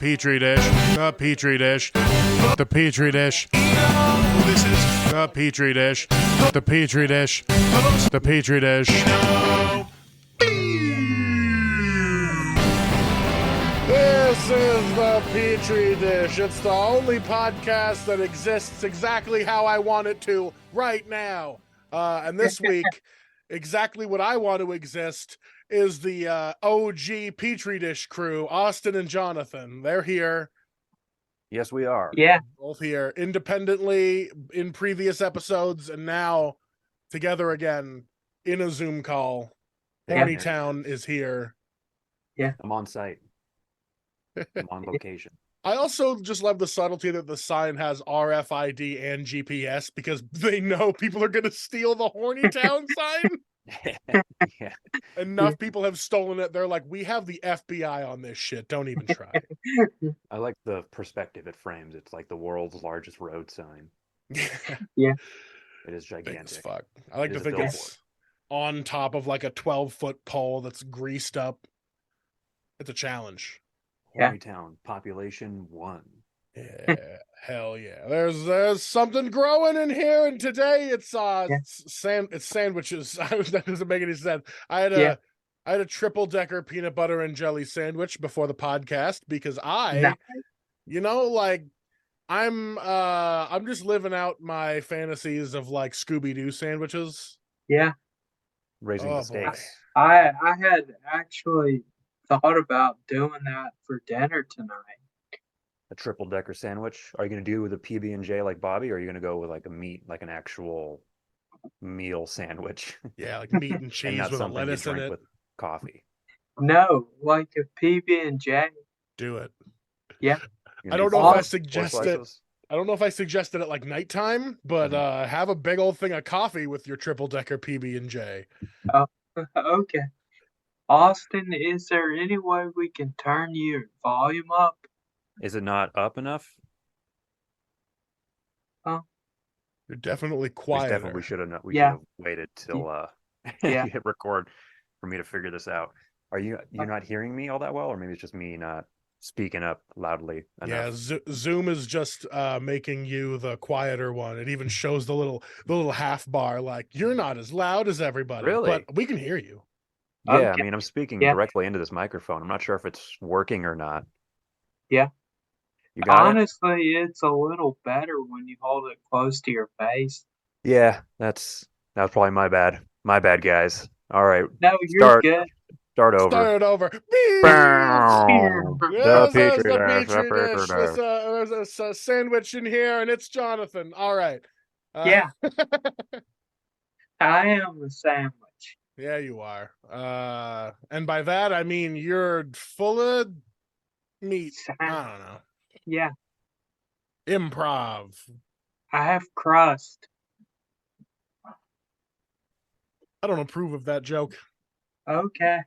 Petri dish, the Petri dish, the Petri dish. This is The Petri dish, the Petri dish, the Petri dish. This is the Petri Dish. It's the only podcast that exists exactly how I want it to right now. And this week, exactly what I want to exist is the OG Petri Dish crew, Austin and Jonathan. They're here. Yes, we are. Yeah. Both here independently in previous episodes and now together again in a Zoom call. Horny Town is here. Yeah. I'm on site. I'm on location. I also just love the subtlety that the sign has RFID and GPS because they know people are going to steal the Horny Town sign. Yeah. Enough people have stolen it. They're like, we have the FBI on this shit. Don't even try. I like the perspective it frames. It's like the world's largest road sign. Yeah. It is Big as gigantic. fuck. I like It to is a think billboard. it's on top of like a 12-foot pole that's greased up. It's a challenge. Horny Town, population 1. Yeah, hell yeah. There's something growing in here, and today it's it's sandwiches. That doesn't make any sense. I had a triple-decker peanut butter and jelly sandwich before the podcast because I'm just living out my fantasies of like Scooby-Doo sandwiches. Yeah. Raising Oh, the stakes. I had actually thought about doing that for dinner tonight. A triple-decker sandwich. Are you going to do with a PB&J like Bobby, or are you going to go with like a meat, like an actual meal sandwich? Yeah, like meat and And cheese not with a something you lettuce in drink it. with coffee. No, like a PB&J. Do it. Yeah. You're I gonna don't do know if I four suggest it. slices? I don't know if I suggested it like nighttime, but have a big old thing of coffee with your triple-decker PB&J. Okay. Austin, is there any way we can turn your volume up? Is it not up enough? You're definitely We quieter. definitely should have. We Yeah. should have waited till Yeah. you hit record for me to figure this out. You're not hearing me all that well, or maybe it's just me not speaking up loudly enough? Yeah, Zoom is just making you the quieter one. It even shows the little half bar, like you're not as loud as everybody, Really? but we can hear you. Yeah, Okay. I mean, I'm speaking Yeah. directly into this microphone. I'm not sure if it's working or not. Yeah. You got it? Honestly, it's a little better when you hold it close to your face. Yeah, that was probably my bad. My bad, guys. All right, No, you're Start. good. start over. Start over. Bow. Yeah, The Petri the dish, Petri the Petri dish. dish. There's a sandwich in here, and it's Jonathan. All right. Yeah. I am a sandwich. Yeah, you are. And by that I mean you're full of meat. I don't know. Yeah. Improv. I have crust. I don't approve of that joke, Okay.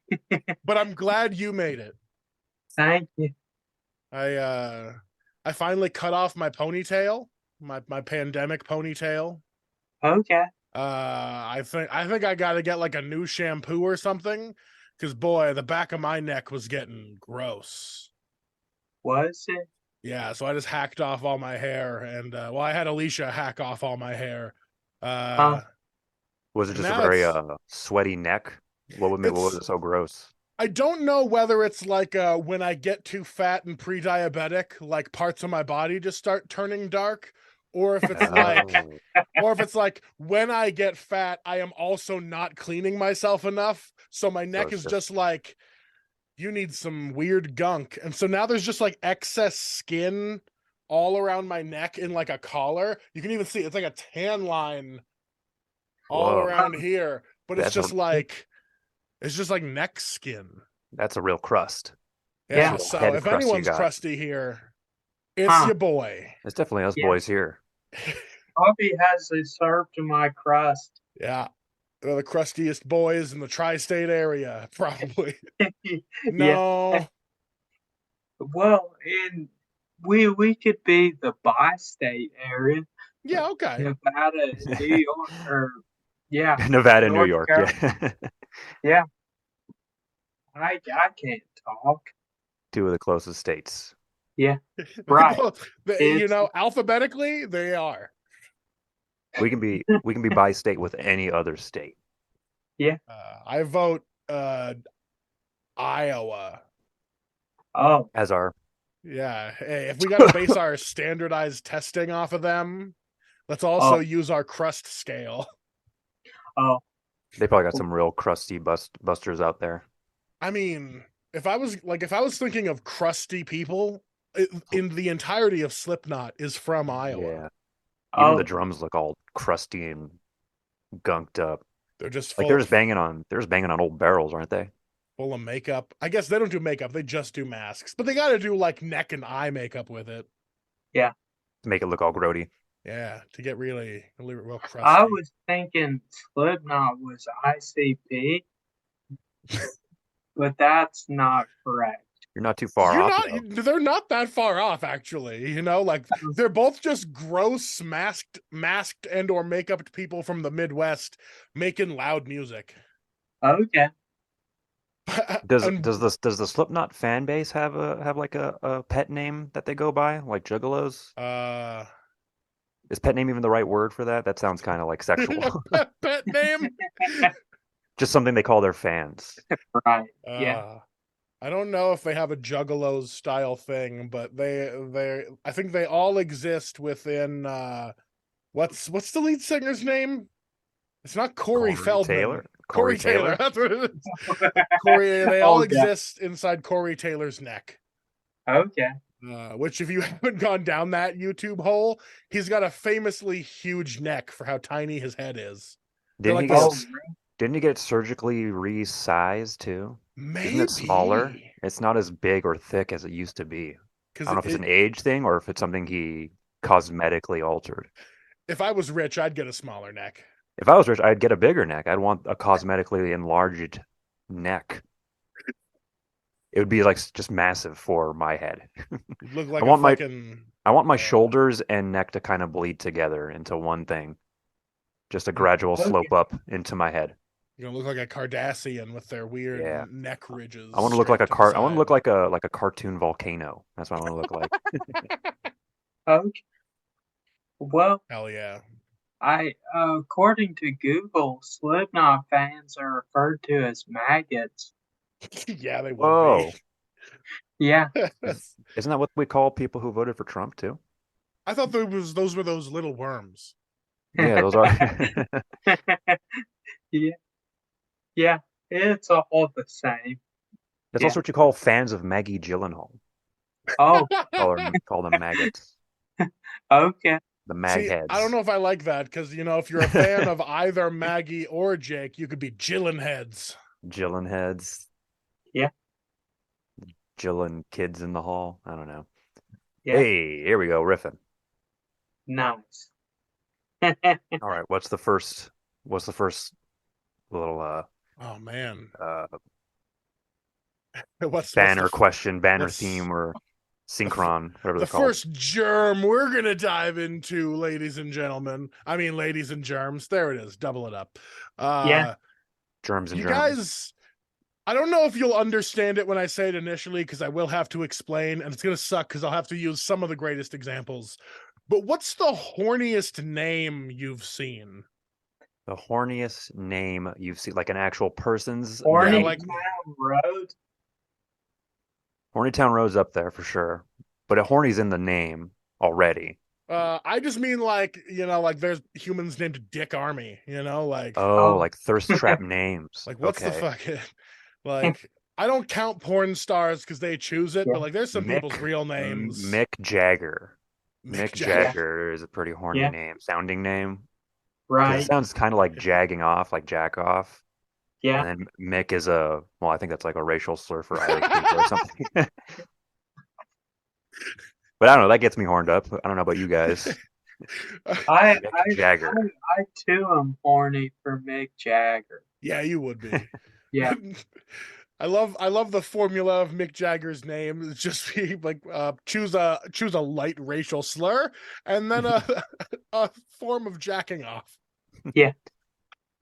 but I'm glad you made it. Thank you. I finally cut off my ponytail, my pandemic ponytail. Okay. I think I got to get like a new shampoo or something, because boy, the back of my neck was getting gross. Was it? Yeah, so I just hacked off all my hair, and I had Alicia hack off all my hair. Was it just a now very it's- sweaty neck? What was it so gross? I don't know whether it's like when I get too fat and pre-diabetic, like parts of my body just start turning dark, or if it's like when I get fat, I am also not cleaning myself enough, so my neck it's is just- just like, you need some weird gunk, and so now there's just like excess skin all around my neck in like a collar. You can even see it's like a tan line all Whoa. around here, but it's That's just like neck skin. That's a real crust. Yeah, Yeah. so Head if crust you anyone's got. crusty here, it's Huh. your boy. It's definitely us Yeah. boys here. Bobby has a serve to my crust. Yeah. They're the crustiest boys in the tri-state area, probably. Yeah. No. Well, and we could be the bi-state area. Yeah, okay. Nevada, New York, or yeah, Nevada, New North York. Carolina. Yeah. I can't talk. Two of the closest states. Yeah, right. Alphabetically, they are. We can be by state with any other state. Yeah. I vote Iowa. Oh, As our Yeah. Hey, if we got to base our standardized testing off of them, let's also use our crust scale. oh, they probably got some real crusty busters out there. I mean, if I was thinking of crusty people, in the entirety of Slipknot is from Iowa. Yeah. Even the oh, drums look all crusty and gunked up. They're just Like they're just banging on old barrels, aren't they? full of makeup. I guess they don't do makeup; they just do masks. But they got to do like neck and eye makeup with it. yeah. To make it look all grody. Yeah, to get really real crusty. I was thinking Slipknot was ICP, but that's not correct. You're not too far off. They're not that far off, actually. Like they're both just gross, masked and or makeup people from the Midwest making loud music. Okay. Does the Slipknot fan base have a pet name that they go by, like Juggalos? Is pet name even the right word for that? That sounds kind of like sexual. pet name? Just something they call their fans. Right. Yeah. I don't know if they have a Juggalos style thing, but I think they all exist within what's the lead singer's name? It's not Corey Feldman. Taylor? Corey Taylor. That's what it is. They all exist inside Corey Taylor's neck. Okay. Which, if you haven't gone down that YouTube hole, he's got a famously huge neck for how tiny his head is. Didn't he get surgically resized too? Maybe. Isn't it smaller? It's not as big or thick as it used to be. I don't know if it's an age thing or if it's something he cosmetically altered. If I was rich, I'd get a smaller neck. If I was rich, I'd get a bigger neck. I'd want a cosmetically enlarged neck. It would be like just massive for my head. Look like I want my shoulders and neck to kind of bleed together into one thing. Just a gradual slope up into my head. You're gonna look like a Cardassian with their weird neck ridges. I want to look like I want to look like a cartoon volcano. That's what I want to look like. Okay. Well, hell yeah. According to Google, Slipknot fans are referred to as maggots. Yeah, they will be. Yeah. Isn't that what we call people who voted for Trump too? I thought those were those little worms. Yeah, those are. Yeah, it's all the same. That's also what you call fans of Maggie Gyllenhaal. Oh. Call them maggots. Okay. The magheads. I don't know if I like that because if you're a fan of either Maggie or Jake, you could be Gyllenheads. Gyllenheads. Yeah. Gyllen kids in the hall. I don't know. Yeah. Hey, here we go, riffing. Nice. All right, what's the first little oh man. Banner theme or synchron, whatever the they're called. First germ we're gonna dive into, ladies and gentlemen. I mean, ladies and germs. There it is. Double it up. Germs and you germs. Guys, I don't know if you'll understand it when I say it initially, because I will have to explain, and it's gonna suck because I'll have to use some of the greatest examples. But what's the horniest name you've seen? The horniest name you've seen, like an actual person's Horny name? Town Road. Horny Town Road's up there for sure, but horny's in the name already. I just mean like there's humans named Dick Army, like like thirst trap names. Like what's the fucking like? I don't count porn stars because they choose it, but like there's some people's real names. Mick Jagger. Mick Jagger is a pretty horny name, sounding name. Right. It sounds kind of like jagging off, like jack off. Yeah. And then Mick is I think that's like a racial slur for Irish people or something. But I don't know, that gets me horned up. I don't know about you guys. I Jagger. I too am horny for Mick Jagger. Yeah, you would be. Yeah. I love the formula of Mick Jagger's name. It's just be like choose a light racial slur and then a form of jacking off. Yeah.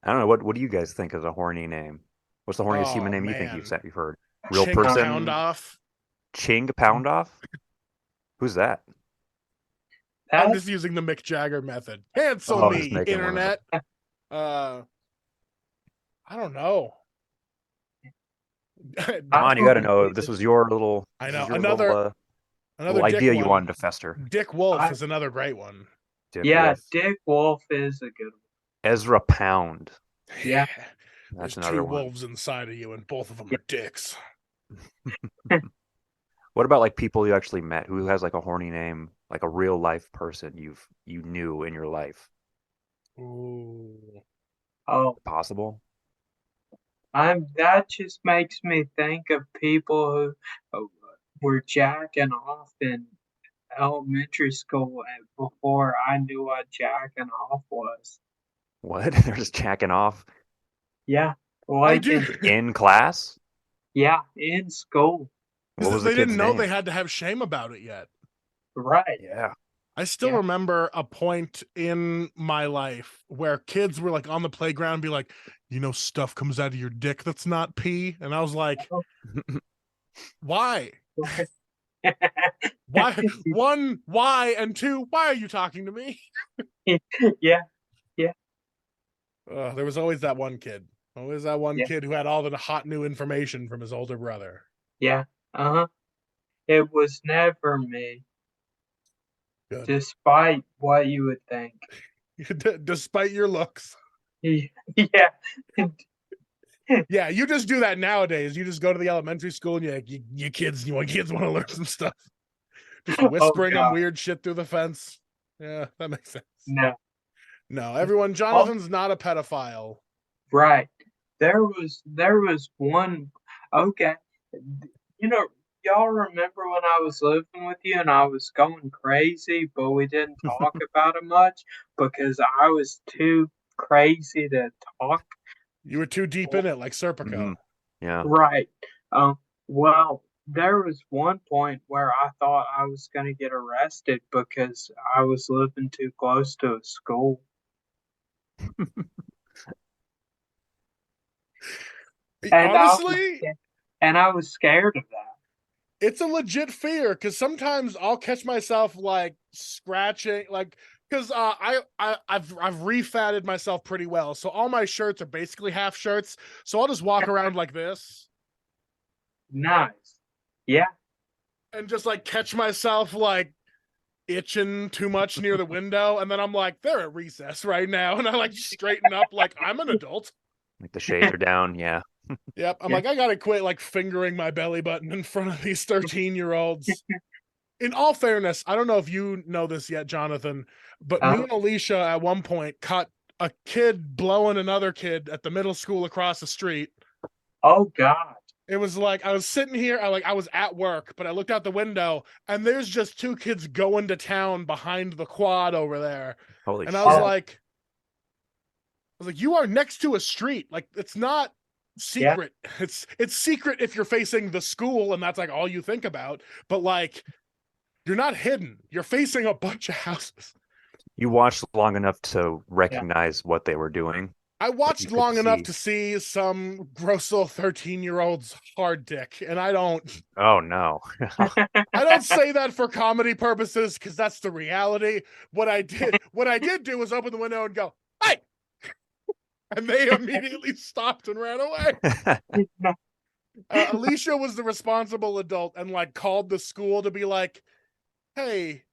I don't know. What do you guys think is a horny name? What's the horniest human name you think you've heard? Real Ching person? Pound Off. Ching Pound Off? Who's that? I'm just using the Mick Jagger method. Cancel me, internet. I don't know. Come on, you got to know. This was your little. I know. Your Another little idea you wanted to fester. Dick Wolf is another great one. Dick Wolf is a good one. Ezra Pound. Yeah. There's two wolves inside of you, and both of them are dicks. What about like people you actually met? Who has like a horny name, like a real life person you knew in your life? Ooh. Oh, possible. That just makes me think of people who were jacking off in elementary school before I knew what jacking off was. What? They're just jacking off? Yeah. Like in class? Yeah, in school. Because they didn't know they had to have shame about it yet. Right. Yeah. I still remember a point in my life where kids were like on the playground and be like, stuff comes out of your dick that's not pee. And I was like, why? Why? One, why? And two, why are you talking to me? Yeah. There was always that one kid. Always that one kid who had all the hot new information from his older brother. Yeah. It was never me. Good. Despite what you would think. Despite your looks. Yeah. Yeah, you just do that nowadays. You just go to the elementary school and you kids want to learn some stuff. Just whispering them weird shit through the fence. Yeah, that makes sense. No, everyone, Jonathan's not a pedophile. Right. There was one. Okay. Y'all remember when I was living with you and I was going crazy, but we didn't talk about it much because I was too crazy to talk. You were too deep in it, like Serpico. Mm-hmm. Yeah. Right. Well, there was one point where I thought I was going to get arrested because I was living too close to a school. Honestly, I was scared of that. It's a legit fear because sometimes I'll catch myself like scratching, like because I've refatted myself pretty well, so all my shirts are basically half shirts. So I'll just walk around like this. Nice, yeah, and just like catch myself like itching too much near the window, and then I'm like, they're at recess right now, and I like straighten up like I'm an adult. Like the shades are down, yeah. Yep, I'm like, I gotta quit like fingering my belly button in front of these 13-year-olds. In all fairness, I don't know if you know this yet, Jonathan, but me and Alicia at one point caught a kid blowing another kid at the middle school across the street. Oh God. It was like I was sitting here, I was at work, but I looked out the window and there's just two kids going to town behind the quad over there. Holy shit. I was like, you are next to a street. Like, it's not secret. Yeah. It's secret if you're facing the school and that's like all you think about. But like, you're not hidden. You're facing a bunch of houses. You watched long enough to recognize what they were doing. I watched long enough to see some gross little 13-year-old's hard dick, and I don't. Oh no! I don't say that for comedy purposes because that's the reality. What I did do was open the window and go, "Hey!" and they immediately stopped and ran away. Alicia was the responsible adult and like called the school to be like, "Hey,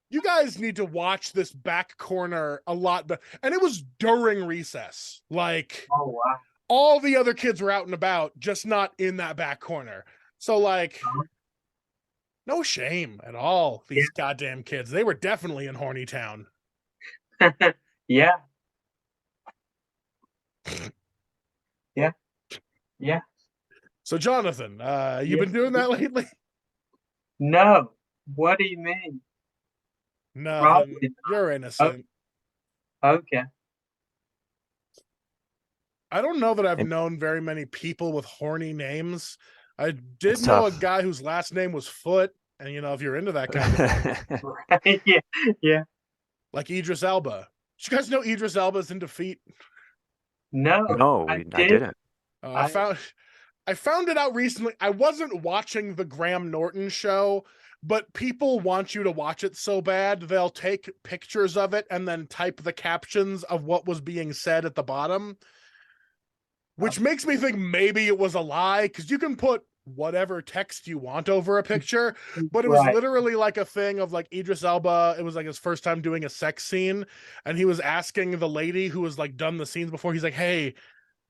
you guys need to watch this back corner a lot." And it was during recess. Like, oh, wow. All the other kids were out and about, just not in that back corner. So, like, no shame at all, these goddamn kids. They were definitely in Horny Town. Yeah. Yeah. So, Jonathan, you been doing that lately? No. What do you mean? No, you're innocent. Okay. I don't know that I've known very many people with horny names. I did know a guy whose last name was Foot, and if you're into that kind of thing. Yeah. Like Idris Elba. Did you guys know Idris Elba's into feet? No, I didn't. I I found it out recently. I wasn't watching the Graham Norton show, but people want you to watch it so bad, they'll take pictures of it and then type the captions of what was being said at the bottom, which makes me think maybe it was a lie, because you can put whatever text you want over a picture, but it was literally like a thing of like Idris Elba. It was like his first time doing a sex scene, and he was asking the lady who was like done the scenes before, he's like, hey,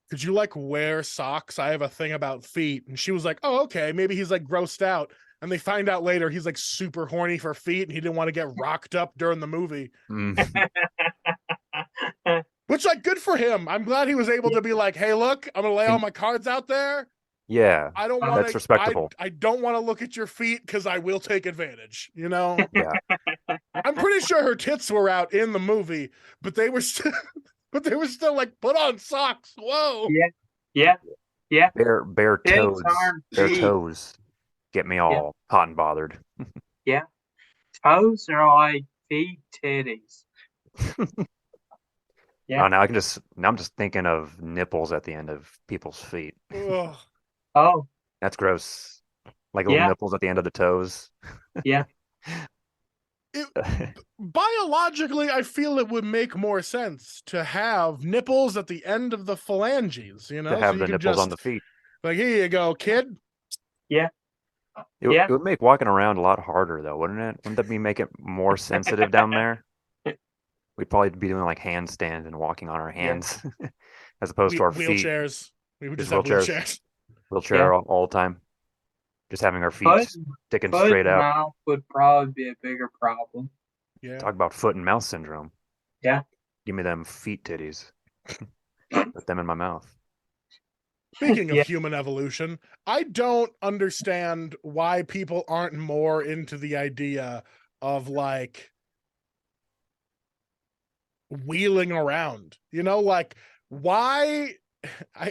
could you like wear socks? I have a thing about feet. And she was like, oh, okay. Maybe he's like grossed out. And they find out later he's like super horny for feet and he didn't want to get rocked up during the movie. Which, like, good for him. I'm glad he was able to be like, hey, look, I'm going to lay all my cards out there. Yeah. I don't want to. That's respectable. I don't want to look at your feet because I will take advantage, you know? Yeah. I'm pretty sure her tits were out in the movie, but they were still. But they were still like, put on socks. Whoa. Yeah. Bare toes. Bare toes get me all hot and bothered. Yeah. Toes are like feet titties. Yeah. Oh, now I'm just thinking of nipples at the end of people's feet. Ugh. Oh. That's gross. Like little nipples at the end of the toes. Yeah. Biologically, I feel it would make more sense to have nipples at the end of the phalanges, you know? To have the nipples on the feet. Like, here you go, kid. Yeah. It would make walking around a lot harder, though, wouldn't it? Wouldn't that make it more sensitive down there? We'd probably be doing like handstands and walking on our hands as opposed to our feet. Wheelchairs. We would just have wheelchairs. Wheelchair all the time. Just having our feet sticking straight out. Mouth would probably be a bigger problem. Yeah. Talk about foot and mouth syndrome. Yeah. Give me them feet titties. Put them in my mouth. Speaking of human evolution, I don't understand why people aren't more into the idea of like wheeling around. You know, like why?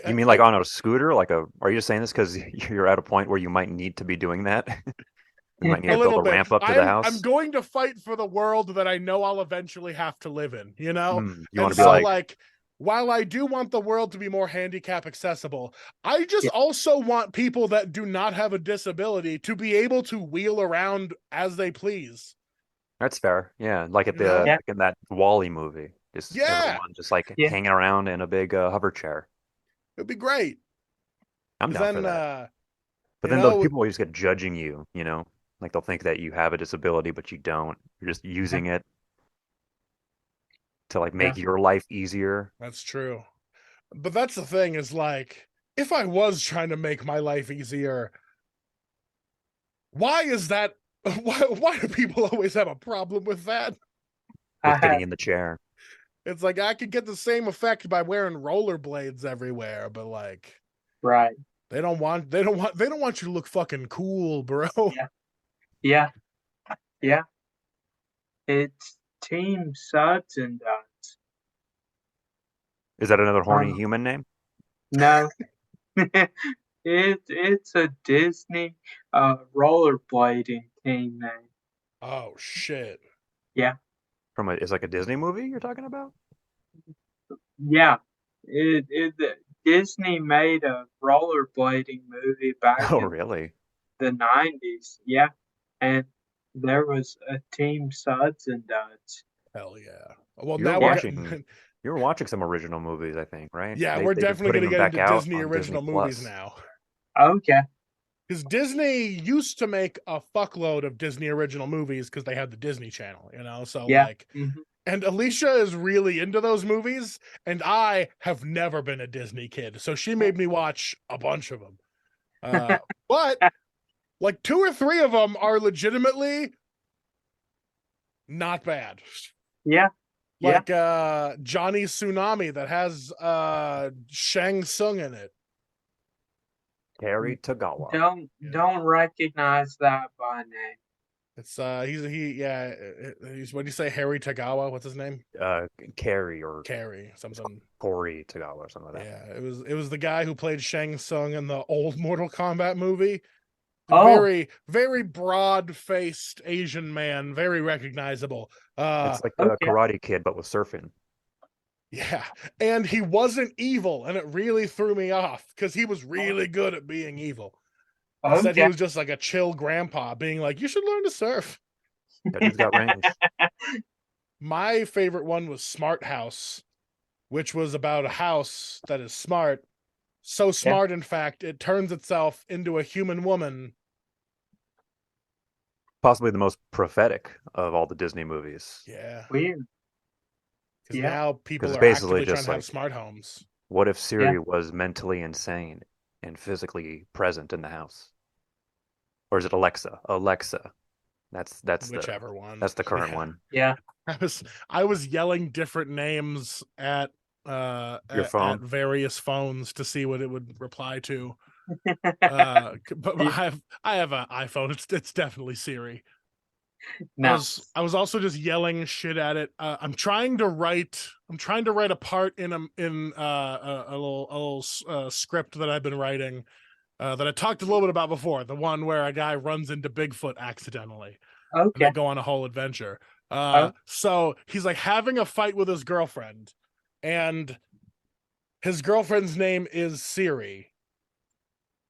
You mean like on a scooter? Are you just saying this because you're at a point where you might need to be doing that? You might need to build a ramp up to the house. I'm going to fight for the world that I know I'll eventually have to live in, you know? You want to be like, while I do want the world to be more handicap accessible, I just also want people that do not have a disability to be able to wheel around as they please. That's fair. Yeah. Like in that Wall-E movie. Everyone just like hanging around in a big hover chair. It'd be great. I'm down for that. But then those people always get judging you, you know? Like they'll think that you have a disability, but you don't. You're just using it to like make your life easier. That's true. But that's the thing is like, if I was trying to make my life easier, why is that? Why do people always have a problem with that? With getting in the chair. It's like I could get the same effect by wearing rollerblades everywhere, but like, right. They don't want you to look fucking cool, bro. Yeah. It's Team Suds and Duds. Is that another horny human name? No. It's a Disney rollerblading team name. Oh shit. Yeah. It's like a Disney movie you're talking about? Yeah. Disney made a rollerblading movie back in really? the 90s. Yeah. And there was a Team Suds and Duds. Hell yeah. Well, you were watching some original movies, I think, right? Yeah, we're definitely going to get into Disney original movies now. Okay. Because Disney used to make a fuckload of Disney original movies because they had the Disney Channel, you know? So, and Alicia is really into those movies, and I have never been a Disney kid, so she made me watch a bunch of them. But, like, 2 or 3 of them are legitimately not bad. Yeah. Like Johnny Tsunami that has Shang Tsung in it. Harry Tagawa. Don't recognize that by name. It's he's what do you say, Harry Tagawa? What's his name? Carrie, something. Corey Tagawa or something like that. Yeah, it was the guy who played Shang Tsung in the old Mortal Kombat movie. Very, very broad-faced Asian man, very recognizable. It's like the Karate Kid, but with surfing. Yeah, and he wasn't evil, and it really threw me off because he was really good at being evil. Instead, he Okay. was just like a chill grandpa being like, you should learn to surf. That dude's got range. My favorite one was Smart House, which was about a house that is smart. So smart, in fact, it turns itself into a human woman. Possibly the most prophetic of all the Disney movies. Yeah. Weird. Because Yeah. now Because people it's are basically actively trying just to have like, smart homes. what if Siri Yeah. was mentally insane and physically present in the house? Or is it Alexa? Alexa. That's Whichever one. that's the current Yeah. one. Yeah. I was yelling different names at Your at phone. various phones to see what it would reply to. But Yeah. I have an iPhone. It's definitely Siri. Nice. I was also just yelling shit at it. I'm trying to write a part in a little script that I've been writing that I talked a little bit about before. The one where a guy runs into Bigfoot accidentally and they Okay. go on a whole adventure. Oh, So he's like having a fight with his girlfriend, and his girlfriend's name is Siri,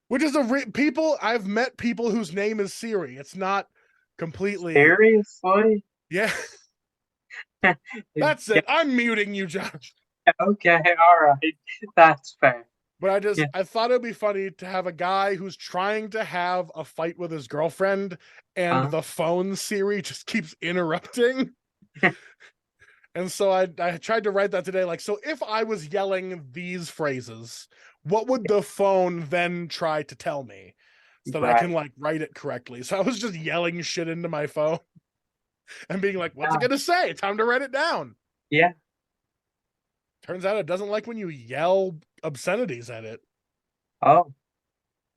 which is people I've met people whose name is Siri. It's not completely, seriously? yeah. That's Yeah. it. I'm muting you, John. Okay. All right. That's fair. But Yeah. I thought it'd be funny to have a guy who's trying to have a fight with his girlfriend, and Uh, the phone Siri just keeps interrupting. And so I tried to write that today. Like, so if I was yelling these phrases, what would the phone then try to tell me so that I can right. like write it correctly? So I was just yelling shit into my phone and being like, what's it Uh, going to say? Time to write it down. yeah. Turns out it doesn't like when you yell obscenities at it. Oh.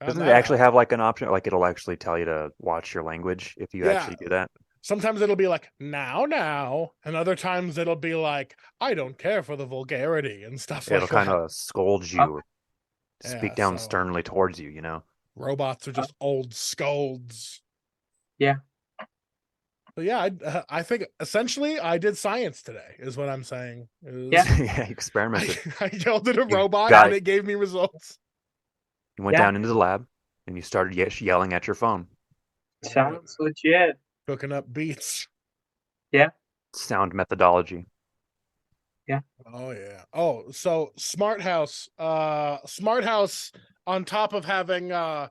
Found Doesn't it that actually out. have like an option? Like it'll actually tell you to watch your language if you Yeah. actually do that? Sometimes it'll be like, now. And other times it'll be like, I don't care for the vulgarity and stuff It'll like kind that. of scold Oh. you, speak Yeah. down So sternly towards you, you know? robots are Oh. just old scolds. Yeah. But yeah, I think essentially I did science today, is what I'm saying. Yeah. Yeah, experimented. I yelled at a You robot got and it. it gave me results. You went Yeah. down into the lab and you started yelling at your phone. Sounds legit. Cooking up beats. Yeah. Sound methodology. Yeah. Oh yeah. Oh, so Smart House. Smart House on top of having what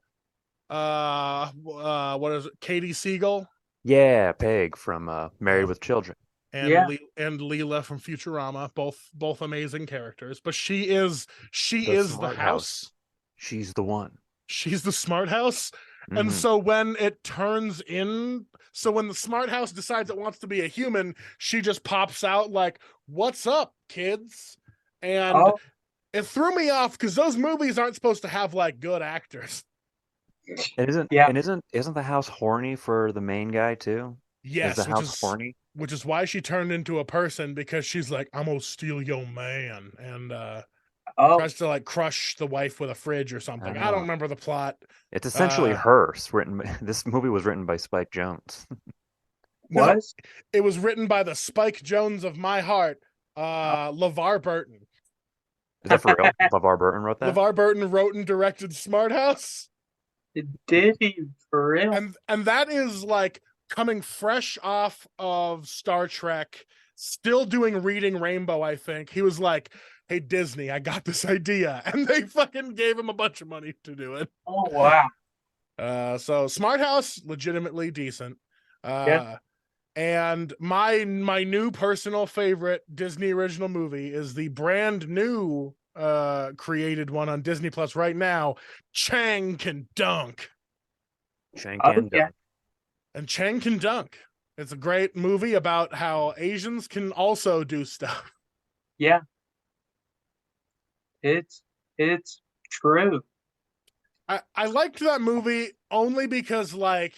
is it? Katie Siegel Yeah, Peg from Married uh, with Children. Yeah. and Leela from Futurama, both amazing characters. But she The is the Smart house. House. She's the one. She's the Smart House. And Hmm. so when it turns in, so when the Smart House decides it wants to be a human, she just pops out like, "What's up, kids?" And Oh. it threw me off because those movies aren't supposed to have like good actors. Yeah. Isn't the house horny for the main guy too? Is the Yes, house horny? which is why she turned into a person, because she's like, "I'm gonna steal your man," and Oh. tries to like crush the wife with a fridge or something. I don't Oh. remember the plot. It's essentially Uh, her. This movie was written by Spike Jones. no, Was? it was written by the Spike Jones of my heart, Oh. LeVar Burton. Is that for real? LeVar Burton wrote that? LeVar Burton wrote and directed Smart House, Did he for real? and that is like coming fresh off of Star Trek, still doing Reading Rainbow. I think he was like, "Hey Disney, I got this idea," and they fucking gave him a bunch of money to do it. Oh wow. So Smart House, legitimately decent. Yeah. And my new personal favorite Disney original movie is the brand new created one on Disney Plus right now, Chang Can Dunk. Chang Can Okay. Dunk. And Chang Can Dunk. It's a great movie about how Asians can also do stuff. Yeah. It's true. I liked that movie only because like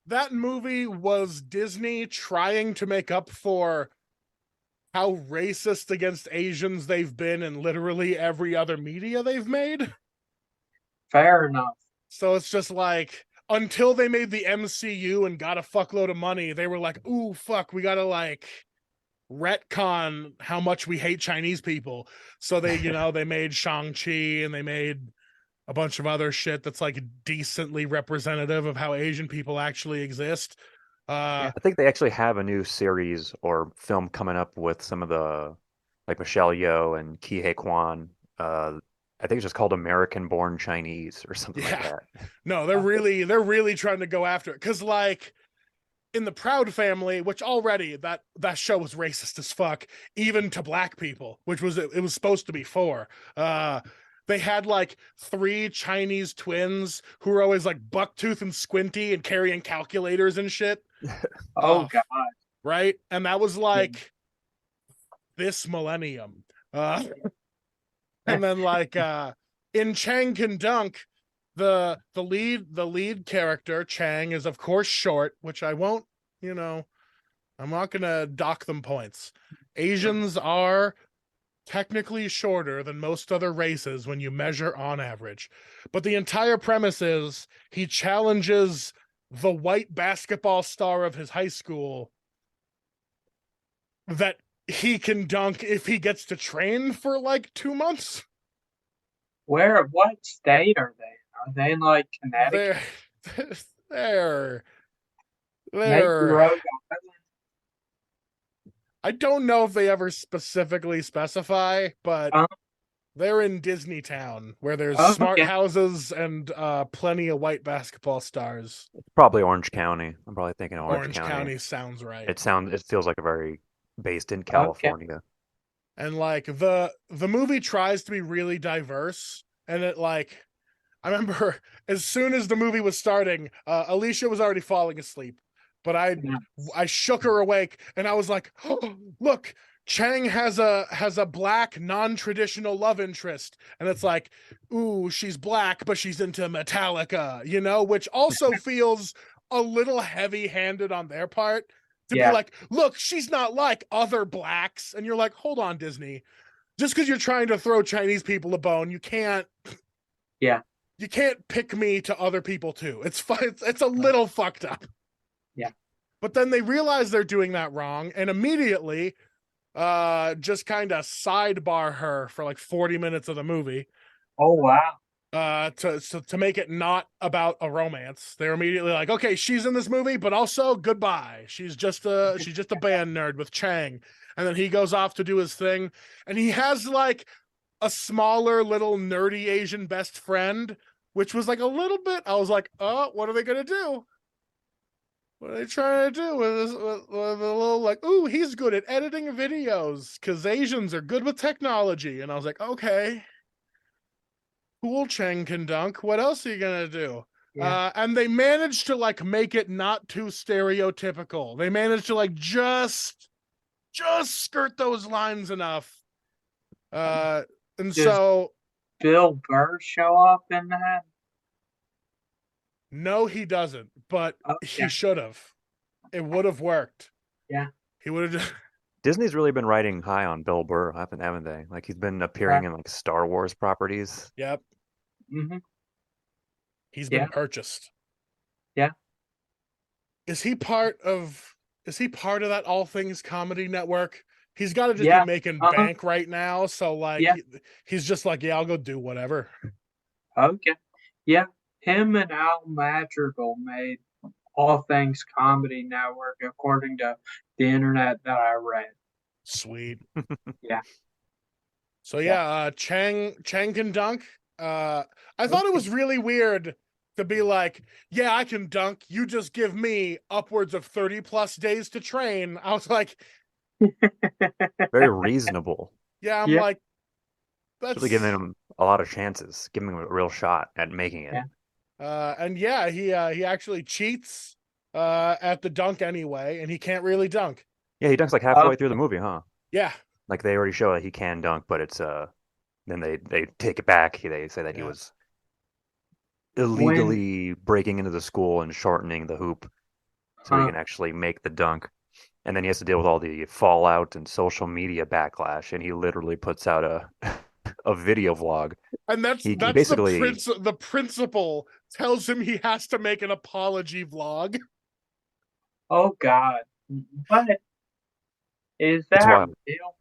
that movie was Disney trying to make up for how racist against Asians they've been in literally every other media they've made. Fair enough. So it's just like, until they made the MCU and got a fuckload of money, they were like, "Ooh, fuck, we gotta like retcon how much we hate Chinese people. So they, they made Shang-Chi and they made a bunch of other shit that's like decently representative of how Asian people actually exist. I think they actually have a new series or film coming up with some of the, like Michelle Yeoh and Ke Huy Quan. I think it's just called American Born Chinese or something like that. No, they're really trying to go after it. Cause like in the Proud Family, which already that show was racist as fuck, even to black people, which was it was supposed to be for. They had like 3 Chinese twins who were always like bucktooth and squinty and carrying calculators and shit. Oh God. Right? And that was like this millennium. And then like in Chang Can Dunk, the lead character, Chang, is of course short, which I won't, I'm not gonna dock them points. Asians are technically shorter than most other races when you measure on average. But the entire premise is he challenges the white basketball star of his high school that he can dunk if he gets to train for like 2 months. What state are they in? Are they in like Connecticut? They're I don't know if they ever specifically specify, but they're in Disney Town where there's smart houses and plenty of white basketball stars. It's probably Orange County. I'm probably thinking Orange County. County sounds right. It feels like a very based in California. Okay. And like the movie tries to be really diverse, and it like I remember as soon as the movie was starting, Alicia was already falling asleep, but I shook her awake, and I was like, oh, "Look, Chang has a black non-traditional love interest," and it's like, "Ooh, she's black, but she's into Metallica," which also feels a little heavy-handed on their part. To be like, look, she's not like other blacks. And you're like, hold on, Disney. Just because you're trying to throw Chinese people a bone, you can't. Yeah. You can't pick me to other people too. It's a little fucked up. Yeah. But then they realize they're doing that wrong and immediately just kind of sidebar her for like 40 minutes of the movie. Oh, wow. To make it not about a romance. They're immediately like, okay, she's in this movie, but also goodbye. She's just a band nerd with Chang. And then he goes off to do his thing, and he has like a smaller little nerdy Asian best friend, which was like a little bit, I was like, oh, what are they gonna do? What are they trying to do with this with a little like, ooh, he's good at editing videos because Asians are good with technology. And I was like, okay. Cool, Chang Can Dunk. What else are you gonna do? Yeah. And they managed to like make it not too stereotypical. They managed to like just skirt those lines enough. And does so Bill Burr show up in that? No, he doesn't, but he should have. It would have worked. Yeah. He would have just Disney's really been riding high on Bill Burr, haven't they? Like he's been appearing in like Star Wars properties. Yep. Mm-hmm. He's been purchased. Yeah. Is he part of that All Things Comedy Network? He's got to just be making bank right now. So like he's just like, yeah, I'll go do whatever. Okay. Yeah. Him and Al Madrigal made All Things Comedy Network, according to the internet that I read. Sweet. Yeah. So Chang Can Dunk. I thought it was really weird to be like, yeah, I can dunk. You just give me upwards of 30+ days to train. I was like, very reasonable. Yeah, I'm like, that's really giving him a lot of chances, giving him a real shot at making it. Yeah. And he actually cheats at the dunk anyway, and he can't really dunk. Yeah, he dunks like halfway through the movie, huh? Yeah. Like they already show that he can dunk, but it's then they take it back. They say that he was illegally breaking into the school and shortening the hoop so he can actually make the dunk. And then he has to deal with all the fallout and social media backlash, and he literally puts out a video vlog. And that's basically the principal tells him he has to make an apology vlog. Oh God. But Is It's that wild. real?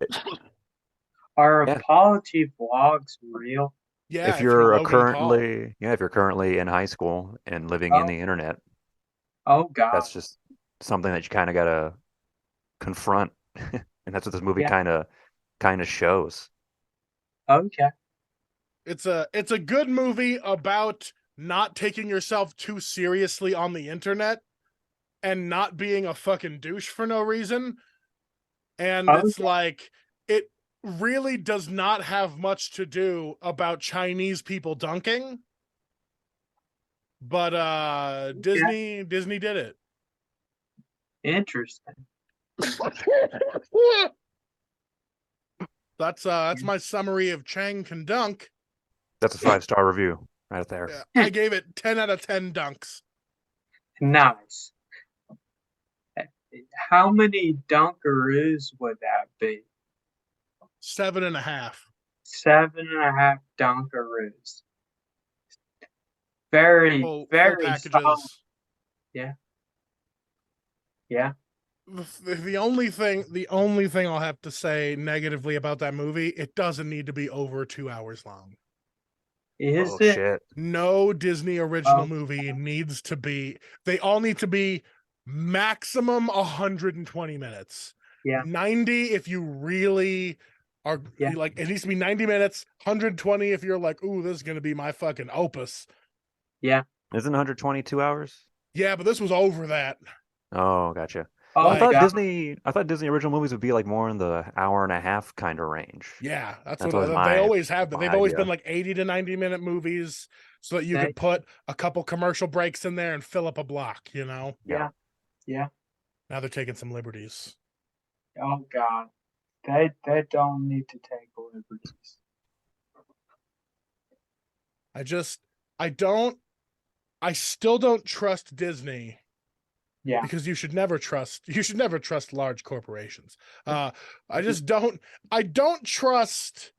Are Yeah. apology vlogs real? Yeah, If if you're you're Logan Paul. if you're currently in high school and living in Oh, the internet, oh God. that's just something that you kind of gotta confront, and that's what this movie Yeah. kind of shows. Okay. It's a good movie about not taking yourself too seriously on the internet and not being a fucking douche for no reason. And it's Okay. like it really does not have much to do about Chinese people dunking, but Yeah. Disney did it. Interesting. That's my summary of Chang Can Dunk. That's a 5-star review right there. Yeah, I gave it 10 out of 10 dunks. Nice. How many Dunkaroos would that be? 7.5. 7.5 Dunkaroos. Very, Full very solid. packages. Yeah. Yeah. The only thing I'll have to say negatively about that movie, it doesn't need to be over 2 hours long. Is Oh it? shit. No Disney original Oh, movie needs to be, they all need to be maximum 120 minutes. yeah. 90 if you really are Yeah. like, it needs to be 90 minutes, 120 if you're like, ooh, this is going to be my fucking opus. Yeah. Isn't 122 hours? Yeah, but this was over that. Oh, gotcha. Oh, Like, God. I thought Disney original movies would be like more in the hour and a half kind of range. yeah, that's That's what always they my always have. But my they've always idea. been like 80 to 90-minute movies so that you They, could put a couple commercial breaks in there and fill up a block, you know? yeah. Yeah. Now they're taking some liberties. Oh, God. They don't need to take liberties. I still don't trust Disney Yeah. because you should never trust large corporations. I just don't trust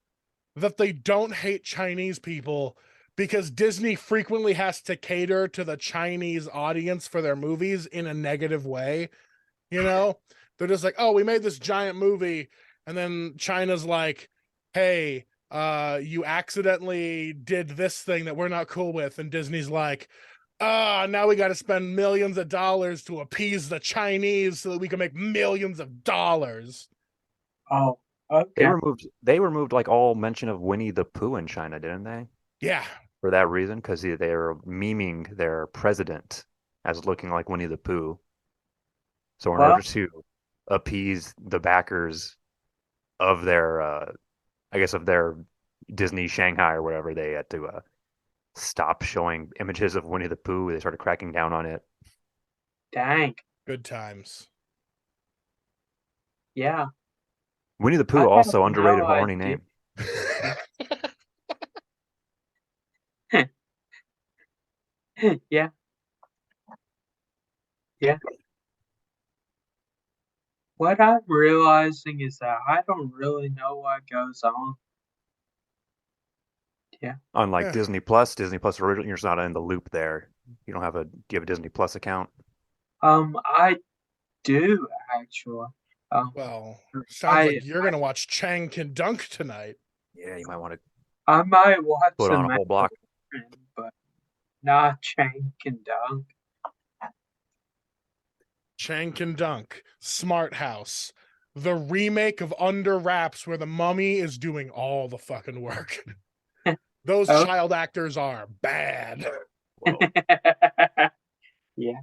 that they don't hate Chinese people because Disney frequently has to cater to the Chinese audience for their movies in a negative way. You know, they're just like, oh, we made this giant movie, and then China's like, hey, you accidentally did this thing that we're not cool with, and Disney's like, now we got to spend millions of dollars to appease the Chinese so that we can make millions of dollars. Oh, okay. They removed like all mention of Winnie the Pooh in China, didn't they? Yeah, For that reason, because they're memeing their president as looking like Winnie the Pooh. So in Well, order to appease the backers of their, I guess of their Disney Shanghai or whatever, they had to stop showing images of Winnie the Pooh. They started cracking down on it. dang. good times. Yeah. Winnie the I Pooh, had also underrated no horny idea. name. Yeah. Yeah. What I'm realizing is that I don't really know what goes on. Yeah. Unlike Yeah. Disney Plus original, you're just not in the loop there. You don't have do you have a Disney Plus account? I do actually. Well, sounds I like you're gonna watch Chang Can Dunk tonight. Yeah, you might want to I might watch put on some a whole block. Mandalorian, but not Chang Can Dunk. Chang Can Dunk, Smart House, the remake of Under Wraps, where the mummy is doing all the fucking work. Those Oh. child actors are bad. Whoa. Yeah.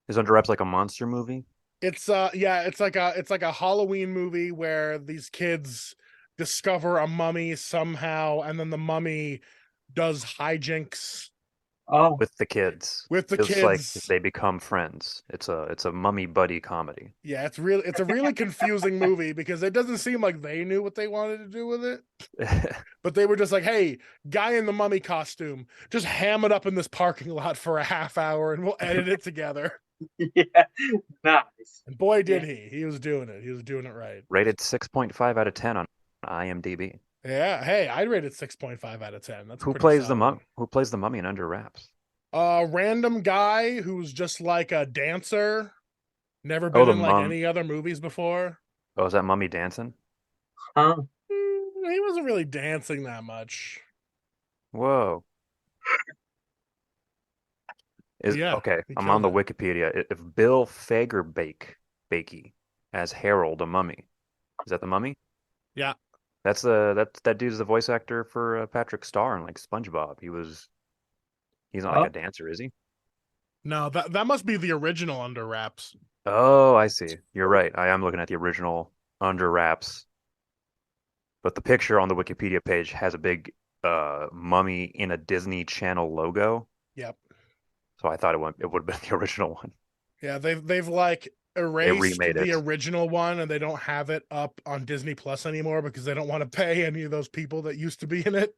Is Under Wraps like a monster movie? It's it's like a Halloween movie where these kids discover a mummy somehow, and then the mummy does hijinks Oh. With the kids. with the It's like kids. they become friends. It's a mummy buddy comedy. Yeah, it's a really confusing movie because it doesn't seem like they knew what they wanted to do with it. But they were just like, hey, guy in the mummy costume, just ham it up in this parking lot for a half hour and we'll edit it together. Yeah. Nice. And boy, did he. He was doing it. He was doing it right. Rated 6.5 out of 10 on IMDb. Yeah. Hey, I rated 6.5 out of 10. That's Who pretty plays solid. Who plays the mummy in Under Wraps? A random guy who's just like a dancer, never been the in like mum. any other movies before. Oh, is that mummy dancing? Huh? He wasn't really dancing that much. Whoa. But yeah, Okay, he I'm on killed the it. Wikipedia. If Bill Bakey as Harold the Mummy, is that the Mummy? Yeah. That dude's the voice actor for Patrick Star in like SpongeBob. He's not like Oh, a dancer, is he? No, that must be the original Under Wraps. Oh, I see. You're right. I am looking at the original Under Wraps, but the picture on the Wikipedia page has a big mummy in a Disney Channel logo. Yep. So I thought it would have been the original one. Yeah, they've like They erased remade the it. original one and they don't have it up on Disney Plus anymore because they don't want to pay any of those people that used to be in it.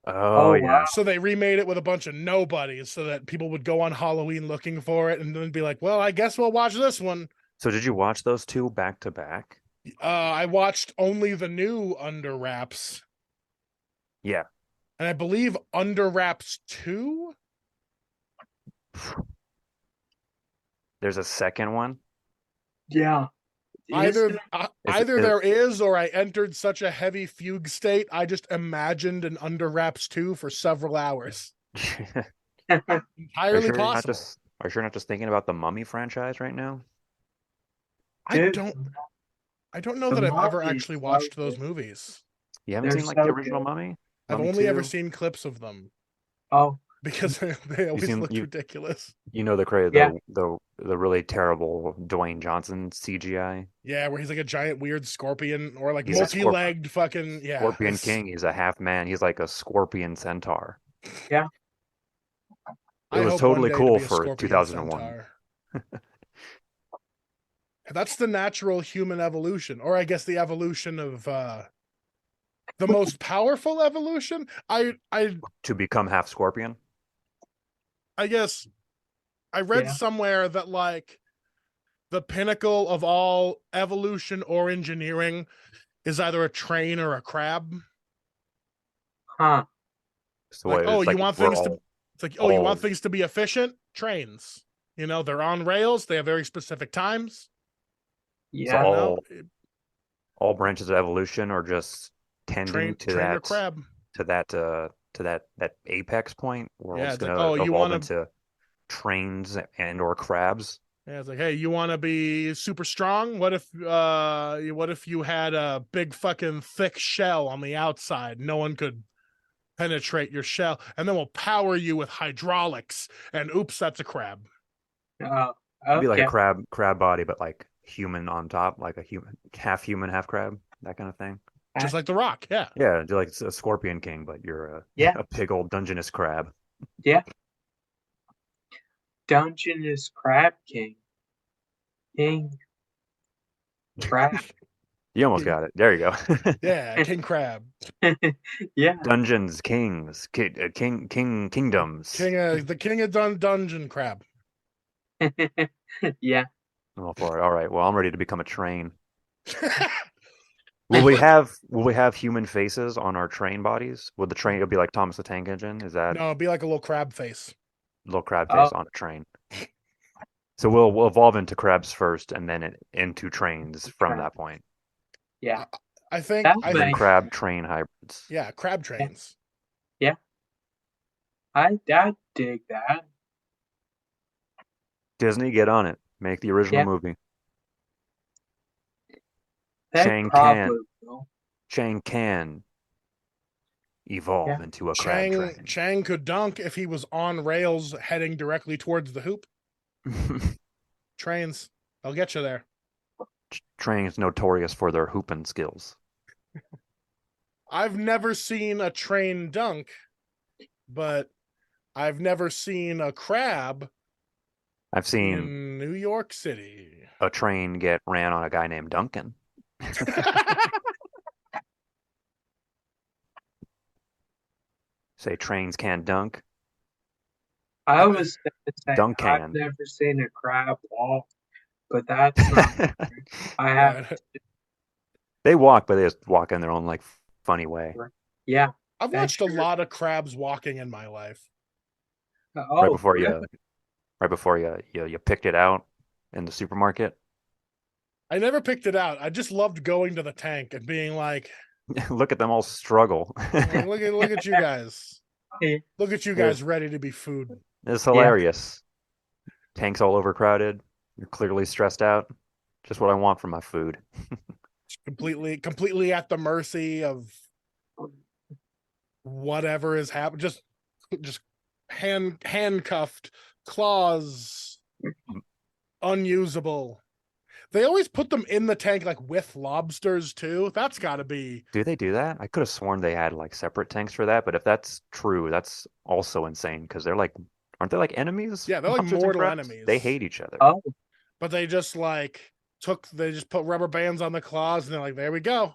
Oh oh wow. yeah. So they remade it with a bunch of nobodies so that people would go on Halloween looking for it and then be like, "Well, I guess we'll watch this one." So did you watch those two back to back? I watched only the new Under Wraps, Yeah. and I believe Under Wraps 2. There's a second one. Yeah. Is Either Is it, either is there is, or I entered such a heavy fugue state I just imagined an Under Wraps 2 for several hours. it... Are you Entirely sure you're not possible. just are you sure you're not just thinking about the Mummy franchise right now? I Dude, don't I don't know the that I've ever Mummy is actually so watched those good. movies. You haven't They're seen like the so original good. Mummy? I've Mummy only ever 2? seen clips of them Oh, because they You always seen looked ridiculous. you know the cra yeah. the really terrible Dwayne Johnson CGI? Yeah, where he's like a giant weird scorpion or like He's a Yeah. multi-legged fucking yeah. Scorpion King. He's a half man. He's like a scorpion centaur. Yeah. It I was hope one totally day to cool be a for scorpion 2001. centaur. That's the natural human evolution, or I guess the evolution of the most powerful evolution. To become half scorpion. I guess I read Yeah. somewhere that like the pinnacle of all evolution or engineering is either a train or a crab. Huh. So Like, what, oh, it's you like want we're things to it's like, oh, you want all things to be efficient? Trains. You know, they're on rails, they have very specific times. so Yeah. You know, all branches of evolution are just tending train or crab. to that apex point where we're Yeah, just it's like, gonna oh, you evolve want to into trains and or crabs. yeah, it's like, hey, you want to be super strong? What if you had a big fucking thick shell on the outside? No one could penetrate your shell, and then we'll power you with hydraulics. And oops, that's a crab. Uh, It'd be like a okay. crab body, but like human on top, like a human, half crab, that kind of thing. Just like the Rock, yeah. Yeah, do like a scorpion king, but you're Yeah. a big old Dungeness crab. Yeah. Dungeness Crab King. King Crab. You almost got it. There you go. Yeah, King Crab. Yeah. Dungeons, kings, kingdoms. The king of dungeon crab. Yeah. I'm all for it. All right. Well, I'm ready to become a train. Will we have human faces on our train bodies? Would the train it'll be like Thomas the Tank Engine? Is that No, it'd be like a little crab face. little crab Oh, face on a train? So we'll evolve into crabs first, and then into trains from crab. that point. Yeah. I think That Even makes crab train hybrids. yeah, crab trains. Yeah. I dig that. Disney, get on it. Make the original Yeah. movie. They Chang probably will. Can evolve Yeah. into a crab train. Chang could dunk if he was on rails heading directly towards the hoop. Trains, they'll get you there. Train is notorious for their hooping skills. I've never seen a train dunk, but I've never seen a crab I've seen in New York City. a train get ran on a guy named Duncan. Say trains can dunk. I was gonna say Dunk I've can. never seen a crab walk, but that's not true. I have. Yeah. They walk, but they just walk in their own like funny way. Yeah. I've That's watched a true. lot of crabs walking in my life. Oh, Right before really? you picked it out in the supermarket. I never picked it out. I just loved going to the tank and being like, Look at them all struggle. look at you guys. Yeah. Look at you guys ready to be food. It's hilarious. Tanks all overcrowded. You're clearly stressed out. Just what I want from my food. Completely at the mercy of whatever is happening. Just handcuffed, claws, unusable. They always put them in the tank like with lobsters too. That's got to be. Do they do that? I could have sworn they had like separate tanks for that, but if that's true, that's also insane because they're like, aren't they like enemies? Yeah, they're like Lobsters and mortal crabs? enemies. They hate each other. Oh, But they just they just put rubber bands on the claws and they're like, there we go.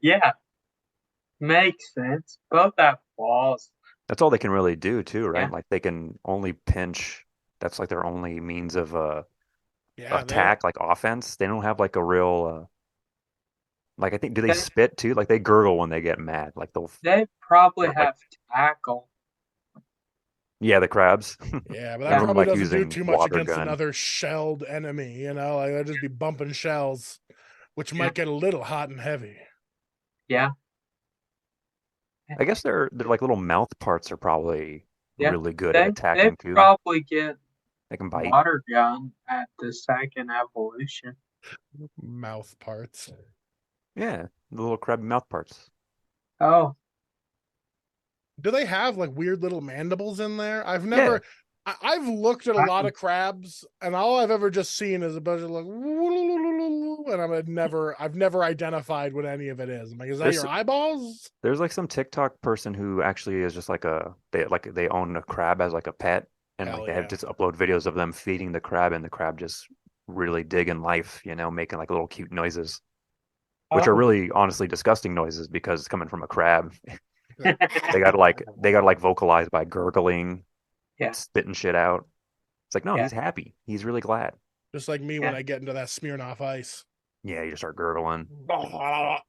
yeah. Makes sense. Both have flaws. That's all they can really do too, right? Yeah. Like they can only pinch. That's like their only means of Yeah, attack, like offense. They don't have like a real like I think do they They- spit too? Like they gurgle when they get mad. Like They probably like- have tackle. yeah, the crabs. Yeah, but I that remember, probably like, doesn't do using too much water against gun. another shelled enemy, Like they'll just be bumping shells, which might get a little hot and heavy. Yeah. I guess their like little mouth parts are probably Yeah, really good at They attacking too. probably get They can bite. water gun at the second evolution. Mouth parts. Yeah, the little crab mouth parts. Oh, Do they have like weird little mandibles in there? I've Yeah. never. I've looked at a lot of crabs, and all I've ever just seen is a bunch of like, and I've never identified what any of it is. I'm like, is that There's your some- eyeballs? There's like some TikTok person who actually is just like they own a crab as like a pet, and Hell like they yeah. have just upload videos of them feeding the crab, and the crab just really digging life, making like little cute noises, which are Oh. really honestly disgusting noises because it's coming from a crab. They got to like vocalize by gurgling, Yeah. spitting shit out. It's like no, Yeah. he's happy. He's really glad. Just like me when I get into that Smirnoff Ice. Yeah, you just start gurgling. Why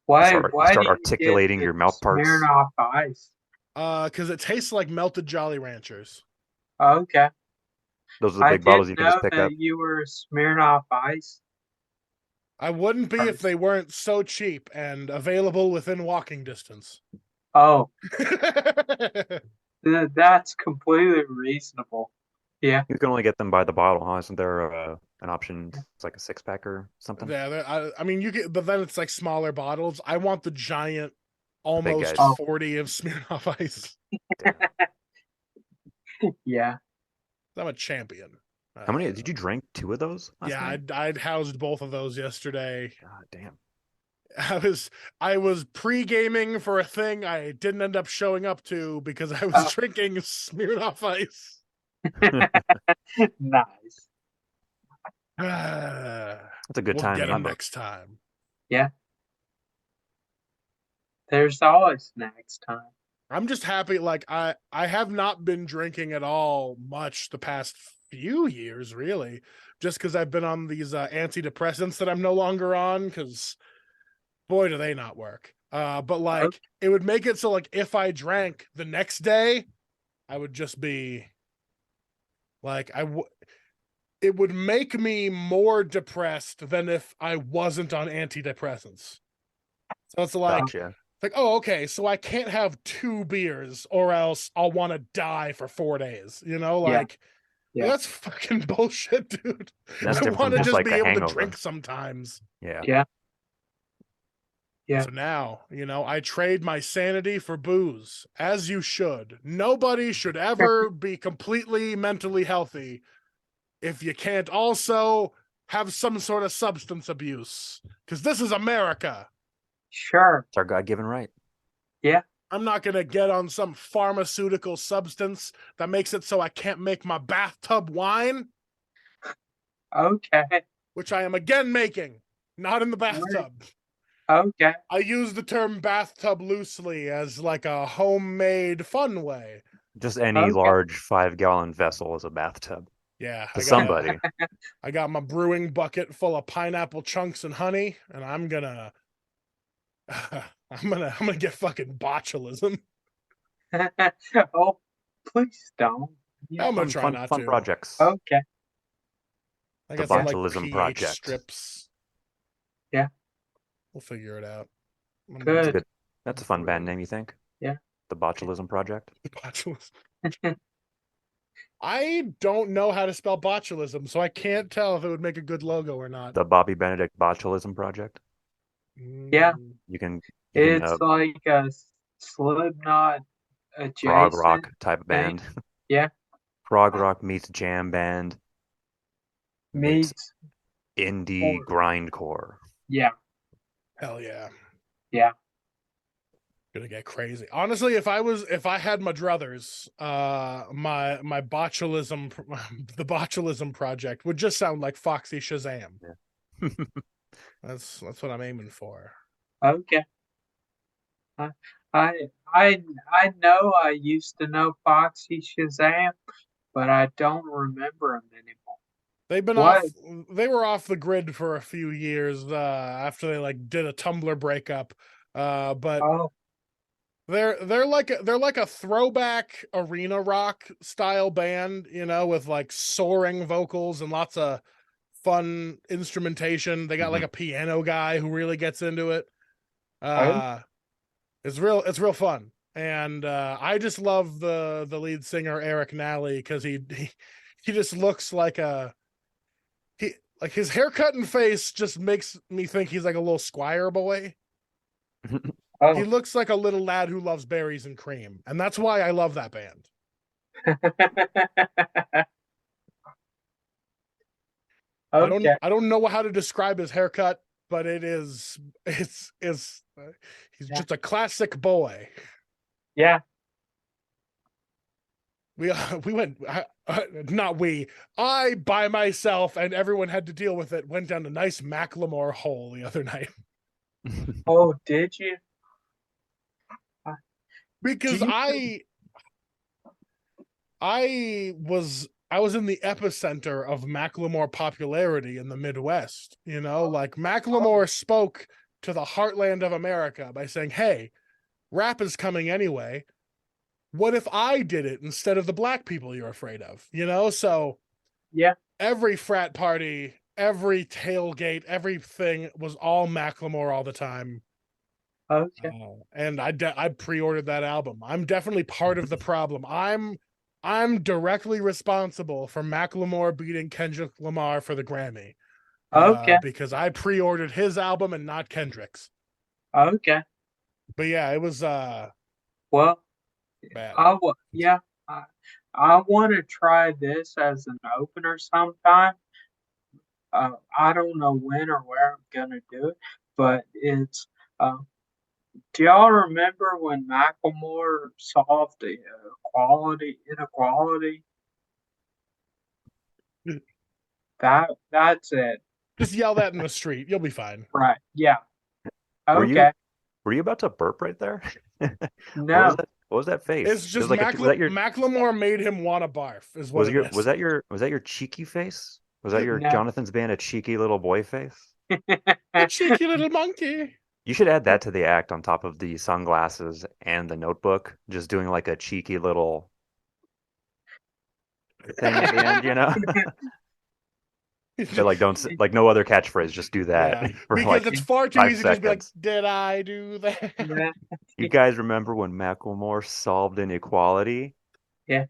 Why start do you get articulating your mouth parts. Smirnoff Ice? Because it tastes like melted Jolly Ranchers. Okay. Those are the I big bottles you didn't can know just pick that up. you were Smirnoff Ice. I wouldn't be if they weren't so cheap and available within walking distance. Oh, that's completely reasonable. Yeah. You can only get them by the bottle, huh? Isn't there an option? It's like a 6-pack or something. Yeah, I mean, you get, but then it's like smaller bottles. I want the giant, almost guys. 40 of Smirnoff Ice. Yeah. I'm a champion. How many did you drink? 2 of those? Last Yeah, night? I'd housed both of those yesterday. God damn. I was pre-gaming for a thing I didn't end up showing up to because I was drinking Smirnoff Ice. Nice. That's a good We'll time. get in my them book. next time. Yeah. There's always next time. I'm just happy. Like I have not been drinking at all much the past few years, really, just because I've been on these antidepressants that I'm no longer on. Because boy, do they not work. But like it would make it so like if I drank the next day, I would just be like it would make me more depressed than if I wasn't on antidepressants. So it's like. Gotcha. Like, oh, okay, so I can't have 2 beers or else I'll want to die for 4 days. Like, Yeah. that's fucking bullshit, dude. That's I different want from to just just like be a able to hangover. drink sometimes. Yeah. Yeah. So now, I trade my sanity for booze, as you should. Nobody should ever be completely mentally healthy if you can't also have some sort of substance abuse. Because this is America. Sure. It's our God-given right. I'm not going to get on some pharmaceutical substance that makes it so I can't make my bathtub wine, Okay. which I am again making, not in the bathtub. Okay. I use the term bathtub loosely as like a homemade fun way. Just any large 5-gallon vessel is a bathtub Yeah. to somebody. I got my brewing bucket full of pineapple chunks and honey, and I'm gonna get fucking botulism. Oh, please don't. Yeah. I'm gonna try not fun to. projects. Okay. I The got some like Botulism pH Project. strips. Yeah. We'll figure it out. Good. That's a fun band name, you think? Yeah. The Botulism Project. Botulism. I don't know how to spell botulism, so I can't tell if it would make a good logo or not. The Bobby Benedict Botulism Project. Yeah. You can It's like a Slipknot prog adjacent rock type thing. band. Yeah. Prog rock meets jam band meets indie grindcore. Yeah. Hell yeah. Yeah. Gonna get crazy. Honestly, if I had my druthers, my botulism, the Botulism Project would just sound like Foxy Shazam. Yeah. That's what I'm aiming for. Okay. I know I used to know Foxy Shazam, but I don't remember him anymore. They've been What? they were off the grid for a few years after they like did a Tumblr breakup. But they're like a throwback arena rock style band, you know, with like soaring vocals and lots of fun instrumentation. They got like a piano guy who really gets into it. It's real fun. And I just love the lead singer Eric Nally because he just looks like like his haircut and face just makes me think he's like a little Squire boy. He looks like a little lad who loves berries and cream, and that's why I love that band. Okay. I don't know how to describe his haircut, but it's he's just a classic boy. Yeah. We went not we. I by myself and everyone had to deal with it. Went down a nice Macklemore hole the other night. Oh, did you? Because I was in the epicenter of Macklemore popularity in the Midwest. You know, like Macklemore spoke to the heartland of America by saying, "Hey, rap is coming anyway. What if I did it instead of the black people you're afraid of?" You know, so yeah, every frat party, every tailgate, everything was all Macklemore all the time. Okay. And I pre-ordered that album. I'm definitely part of the problem. I'm directly responsible for Macklemore beating Kendrick Lamar for the Grammy. Okay. Because I pre-ordered his album and not Kendrick's. Okay. But yeah, it was well, bad. I want to try this as an opener sometime. I don't know when or where I'm gonna do it, but it's. Do y'all remember when Macklemore solved the inequality? That's it. Just yell that in the street. You'll be fine. Right. Yeah. Okay. Were you about to burp right there? No. What was that face? It's just like Macklemore made him want to barf. Is what was that your cheeky face? Was that your Jonathan's band a cheeky little boy face? A cheeky little monkey. You should add that to the act on top of the sunglasses and the notebook. Just doing like a cheeky little thing at the end, you know? So like like no other catchphrase, just do that. Yeah, because it's far too easy to just be like, did I do that? Yeah. You guys remember when Macklemore solved inequality? Yeah.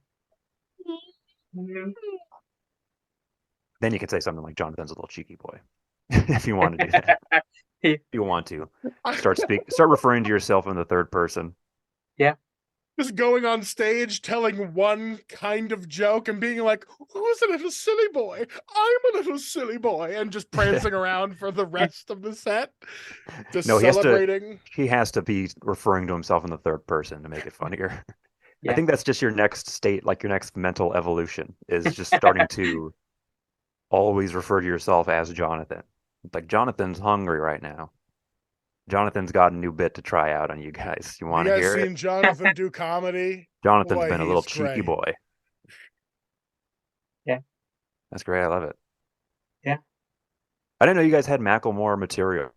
Then you could say something like Jonathan's a little cheeky boy. If you want to do that. If you want to. Start referring to yourself in the third person. Yeah. Just going on stage, telling one kind of joke and being like, who's a little silly boy? I'm a little silly boy. And just prancing around for the rest of the set. Just celebrating. He has to be referring to himself in the third person to make it funnier. Yeah. I think that's just your next state, like your next mental evolution, is just starting to always refer to yourself as Jonathan. Like, Jonathan's hungry right now. Jonathan's got a new bit to try out on you guys. You want to hear it? You guys seen Jonathan do comedy? Jonathan's been a little cheeky boy. Yeah. That's great. I love it. Yeah. I didn't know you guys had Macklemore material.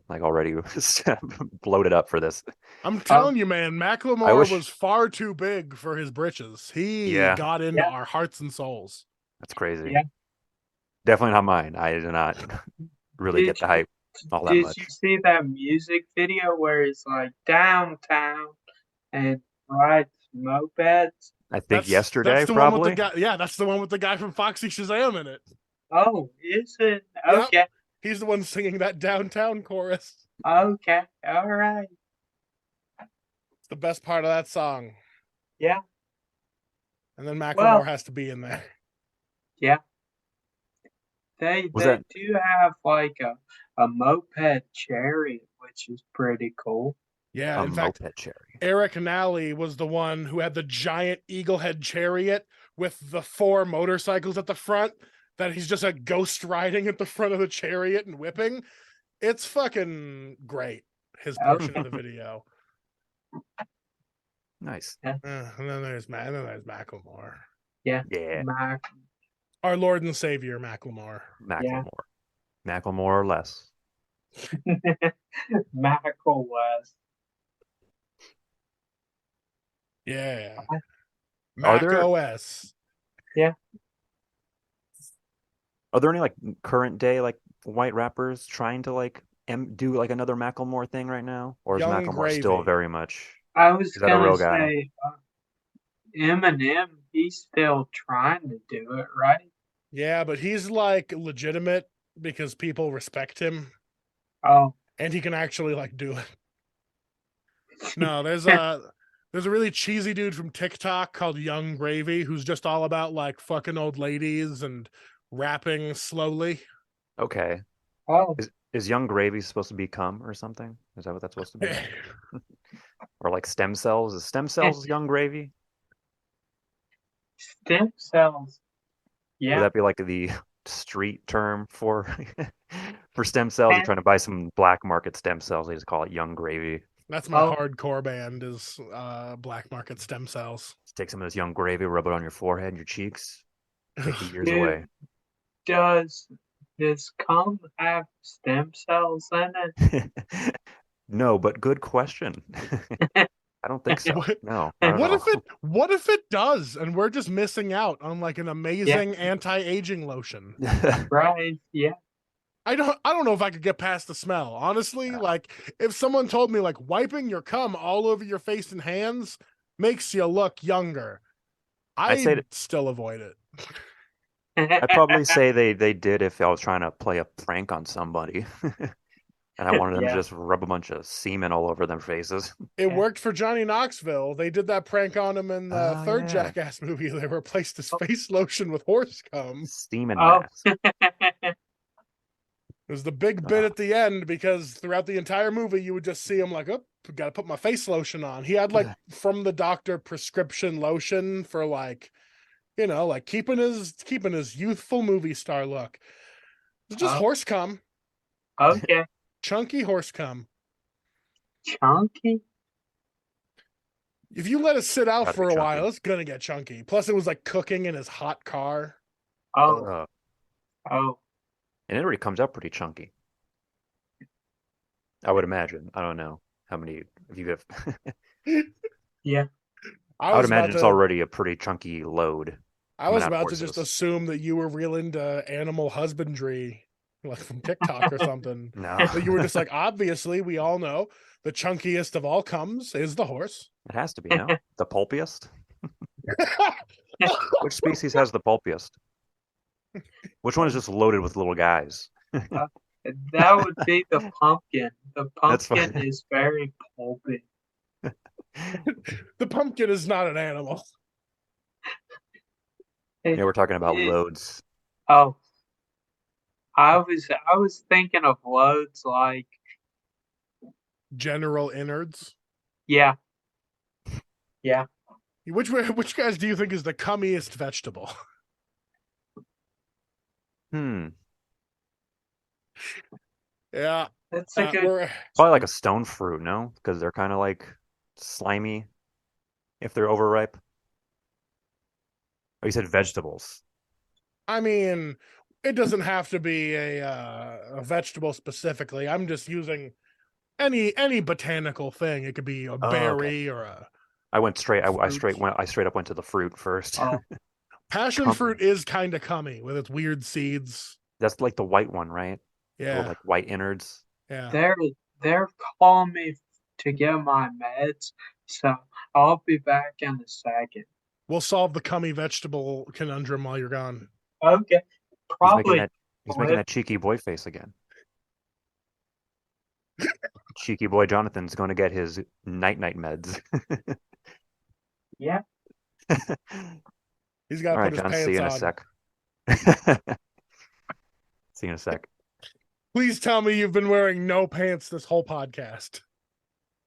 like already bloated up for this. I'm telling you, man, I Macklemore wish. was far too big for his britches. He Yeah, got into Yeah, our hearts and souls. that's crazy. yeah. Definitely not mine. I did not really Did get the you hype all that did you much. see that music video where it's like downtown and rides mopeds? I think That's yesterday, the one with the probably. guy. Yeah, that's the one with the guy from Foxy Shazam in it. Oh, is it? Yep, Okay, he's the one singing that downtown chorus. okay, all right. It's the best part of that song. Yeah, And then Macklemore well, has to be in there. yeah. They Was they that do have like a moped chariot, which is pretty cool. Yeah, a in fact, moped cherry? Eric Nally was the one who had the giant eagle head chariot with the 4 motorcycles at the front that he's just a ghost riding at the front of the chariot and whipping. It's fucking great, his portion of Okay. the video. Nice. And then there's Macklemore. Yeah, Yeah, Mac. Our Lord and Savior, Macklemore. Yeah, Macklemore. Macklemore or less. Michael West. Yeah. Are Mac there OS. Yeah. are there any like current day like white rappers trying to like do like another Macklemore thing right now, or is Young Macklemore still Gravy. very much? I was Is that a gonna real guy? say Eminem. He's still trying to do it, right? Yeah, but he's like legitimate because people respect him Oh, and he can actually like do it. No, there's a really cheesy dude from TikTok called Young Gravy who's just all about like fucking old ladies and rapping slowly. Okay. oh, Is Young Gravy supposed to be cum or something? Is that what that's supposed to be? Or like stem cells? Is stem cells Young Gravy? stem cells. Would Yeah, that be like the street term for for stem cells? You're and trying to buy some black market stem cells. They just call it Young Gravy. That's my oh, hardcore band is black market stem cells. Just take some of this Young Gravy, rub it on your forehead and your cheeks. Take the years dude, away. does this cum have stem cells in No, but good question. it? I don't think so. what, No, not at all. what if it does and we're just missing out on like an Yeah, amazing anti-aging lotion? right. Yeah, I don't know if I could get past the smell. Honestly, like if someone told me like wiping your cum all over your face and hands makes you look younger, I'd say I'd still avoid it. I'd probably say they did if I was trying to play a prank on somebody and I wanted them to yeah. just rub a bunch of semen all over their faces. It Yeah. worked for Johnny Knoxville. They did that prank on him in the Oh third yeah. Jackass movie. They replaced his face lotion with horse cum. Semen Oh, mask. It was the big bit Oh, at the end because throughout the entire movie, you would just see him like, oh, got to put my face lotion on. He had like from the doctor prescription lotion for like, like keeping his youthful movie star look. It's just oh, horse cum, okay. chunky horse cum. Chunky? If you let it sit out gotta be for a while, chunky. it's gonna get chunky. Plus, it was like cooking in his hot car. Oh, Uh, oh, and it already comes out pretty chunky. I would imagine. I don't know how many if you have. yeah. I I would was about imagine it's to already a pretty chunky load I coming was out of about to just horses. assume that you were real into animal husbandry, like from TikTok or something. No, That you were just like, obviously, we all know the chunkiest of all comes is the horse. it has to be, no? The pulpiest? Which species has the pulpiest? Which one is just loaded with little guys? Uh, that would be the pumpkin. The That's pumpkin fine. is very pulpy. The pumpkin is not an animal. Yeah, we're talking about It- loads. oh, I was thinking of loads like General innards. yeah, yeah. Which guys do you think is the cummiest vegetable? Hmm. Yeah, That's a good. we're Probably like a stone fruit, no? Because they're kind of like slimy if they're overripe. Oh, you said vegetables. I mean, it doesn't have to be a vegetable specifically. I'm just using any botanical thing. It could be a berry or a. I went straight. fruit. I straight up went to the fruit first. Oh, Passion fruit is kind of cummy with its weird seeds. That's like the white one, right? Yeah. Little, like white innards. Yeah. They're calling me to get my meds, so I'll be back in a second. We'll solve the cummy vegetable conundrum while you're gone. Okay. Probably. He's making that cheeky boy face again. Cheeky boy Jonathan's going to get his night meds. Yeah. He's got to put his John, pants see you in on. a sec. See you in a sec. Please tell me you've been wearing no pants this whole podcast.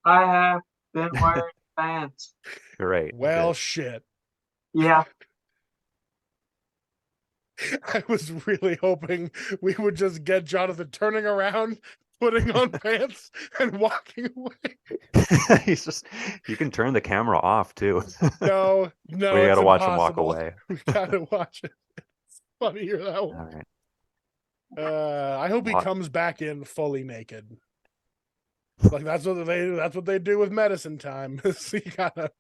I have been wearing pants. Great. Well, good. shit. Yeah. I was really hoping we would just get Jonathan turning around, putting on pants, and walking away. He's just, you can turn the camera off too. No, we gotta watch him walk away. We gotta watch it. It's funnier that way. All right. I hope he comes back in fully naked. Like that's what they do with medicine time. So you gotta.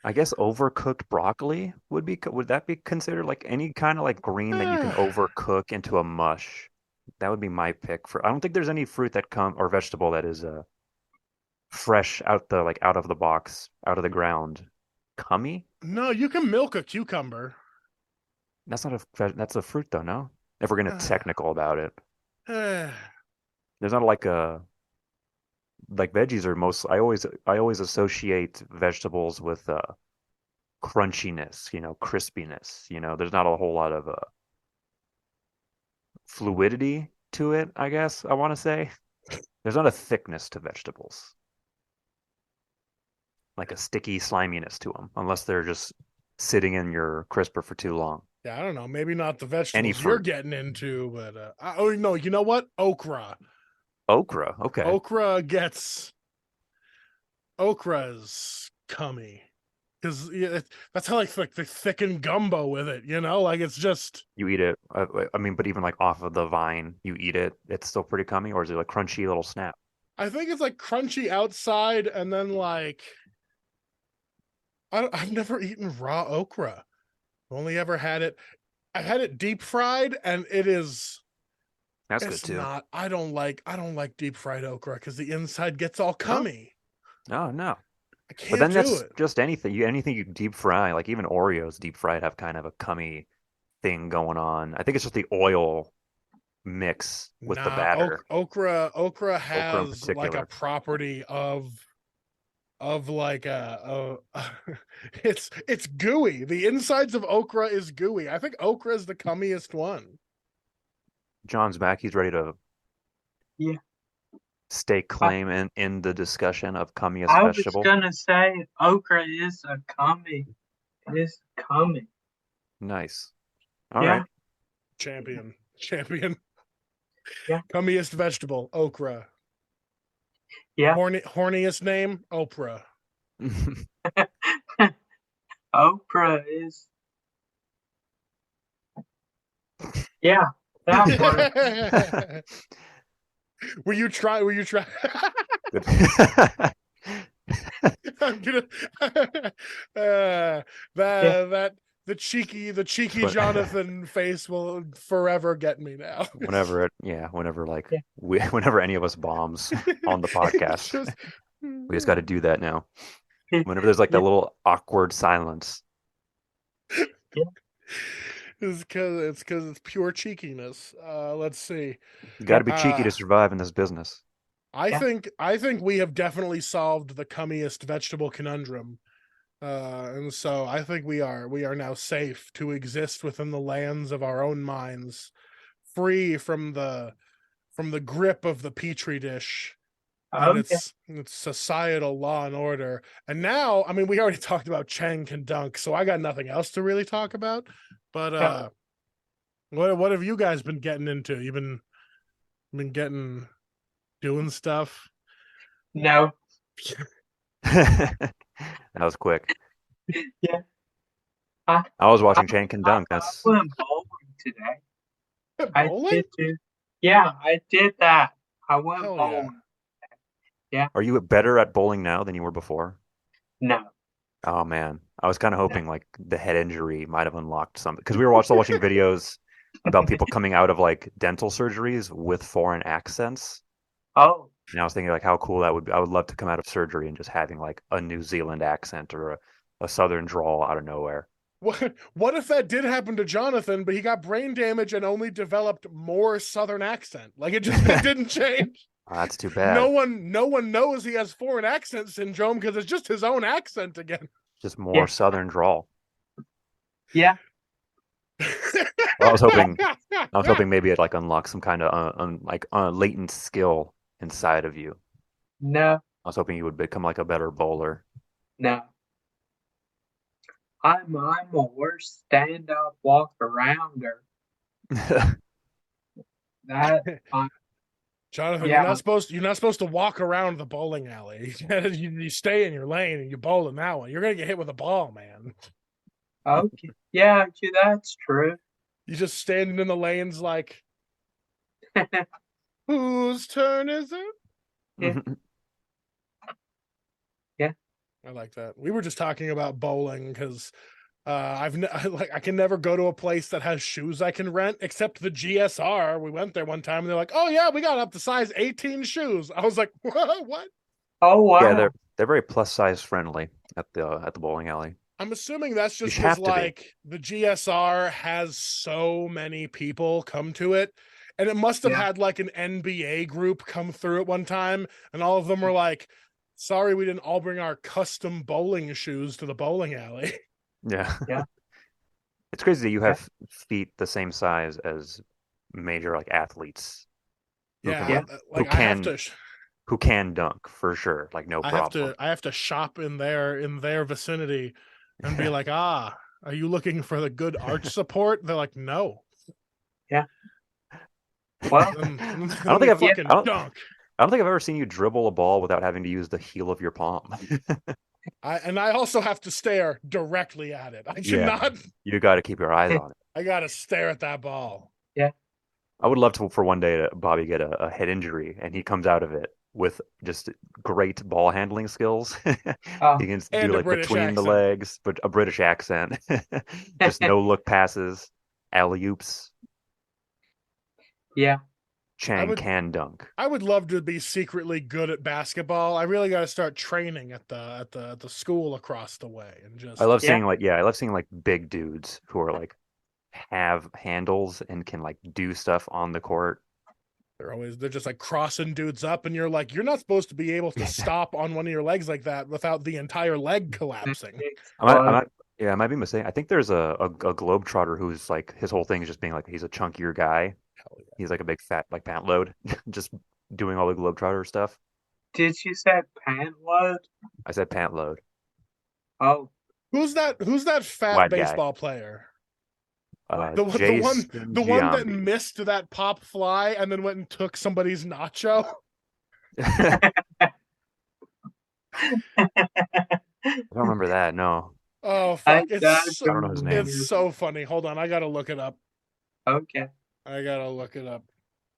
I guess overcooked broccoli would that be considered like any kind of like green that you can overcook into a mush? That would be my pick for. I don't think there's any fruit or vegetable that is fresh out of the box, out of the ground. Cummy? No, you can milk a cucumber. That's a fruit though, no? If we're gonna technical about it. There's not like veggies are I always associate vegetables with crunchiness, crispiness. There's not a whole lot of fluidity to it, I guess I want to say. There's not a thickness to vegetables. Like a sticky sliminess to them, unless they're just sitting in your crisper for too long. Yeah, I don't know. Maybe not the vegetables you're getting into, but no, you know what? Okra. Okra, okay. Okra's cummy because that's how like they thicken gumbo with it. Like it's just you eat it. I mean, but even like off of the vine, you eat it. It's still pretty cummy, or is it like crunchy little snap? I think it's like crunchy outside, and then like I've never eaten raw okra. I've only ever had it. I've had it deep fried, and it is. That's good too. I don't like deep fried okra because the inside gets all cummy. Oh no. I can't but then do that's it. Just anything you deep fry, like even Oreos deep fried have kind of a cummy thing going on. I think it's just the oil mix with the batter. Okra has like a property of like it's gooey. The insides of okra is gooey. I think okra is the cummiest one. John's back. He's ready to stake claim in the discussion of cummiest vegetable. I was gonna say okra is a cummy. It is cummy. Nice. All right. Champion. Yeah. Cummiest vegetable, okra. Yeah. Horniest name, Oprah. Oprah is. Yeah. That Were you trying? I'm gonna the cheeky Jonathan face will forever get me now. Whenever any of us bombs on the podcast, we just got to do that now. Whenever there's like that little awkward silence. It's because it's pure cheekiness. Let's see. You got to be cheeky to survive in this business. I think we have definitely solved the cummiest vegetable conundrum, and so I think we are now safe to exist within the lands of our own minds, free from the grip of the Petri dish. And it's societal law and order. And now, I mean, we already talked about Chang Can Dunk, so I got nothing else to really talk about. But what have you guys been getting into? You've been doing stuff? No. That was quick. Yeah. I was watching Chang Can Dunk. I went bowling today. I Bowling? did too. Yeah, I did that. I went Hell yeah. bowling. Yeah. Are you better at bowling now than you were before? No. Oh man, I was kind of No. hoping like the head injury might have unlocked some because we were also watching videos about people coming out of like dental surgeries with foreign accents. Oh, And I was thinking like how cool that would be. I would love to come out of surgery and just having like a New Zealand accent or a southern drawl out of nowhere. What if that did happen to Jonathan, but he got brain damage and only developed more southern accent? Like it didn't change. That's too No bad. one knows he has foreign accent syndrome because it's just his own accent again. Just yeah. more southern drawl. Yeah. Well, I was hoping maybe it like unlocks some kind of latent skill inside of you. No. I was hoping you would become like a better bowler. No. I'm a worse stand up walk arounder. That Jonathan, yeah. you're not supposed to walk around the bowling alley. You stay in your lane and you bowl in that one. You're gonna get hit with a ball, man. Okay. Yeah, that's true. You just standing in the lanes like, whose turn is it? Yeah. Yeah. I like that. We were just talking about bowling because I can never go to a place that has shoes I can rent except the GSR. We went there one time and they're like, "Oh yeah, we got up to size 18 shoes." I was like, "What?" Oh wow. Yeah, they're very plus size friendly at the bowling alley. I'm assuming that's just You have because to be. like the GSR has so many people come to it, and it must have Yeah. had like an NBA group come through at one time, and all of them were like, "Sorry, we didn't all bring our custom bowling shoes to the bowling alley." Yeah. Yeah. It's crazy that you have feet the same size as major like athletes Yeah, who like I have to. can dunk for sure, like no problem. I have to shop in their vicinity and be like, are you looking for the good arch support? They're like, no. Yeah. Well, I don't think fucking dunk. I don't think I've ever seen you dribble a ball without having to use the heel of your palm. I also have to stare directly at it. I cannot. You got to keep your eyes on it. I got to stare at that ball. Yeah. I would love to for one day to Bobby get a head injury and he comes out of it with just great ball handling skills. He can do like between the legs, but a British accent. Just no look passes, alley oops. Yeah. Chang Can Dunk. I would love to be secretly good at basketball. I really got to start training at the school across the way and just. I love seeing like big dudes who are like have handles and can like do stuff on the court. They're just like crossing dudes up, and you're like, you're not supposed to be able to stop on one of your legs like that without the entire leg collapsing. I might be mistaken. I think there's a globetrotter who's like his whole thing is just being like he's a chunkier guy. Yeah. He's like a big fat like pant load, just doing all the globetrotter stuff. Did you say pant load? I said pant load. Oh, who's that fat White baseball guy. Player? The one that missed that pop fly and then went and took somebody's nacho. I don't remember that. No. Oh fuck! I don't know his name. It's so funny. Hold on, I gotta look it up. Okay. I gotta look it up.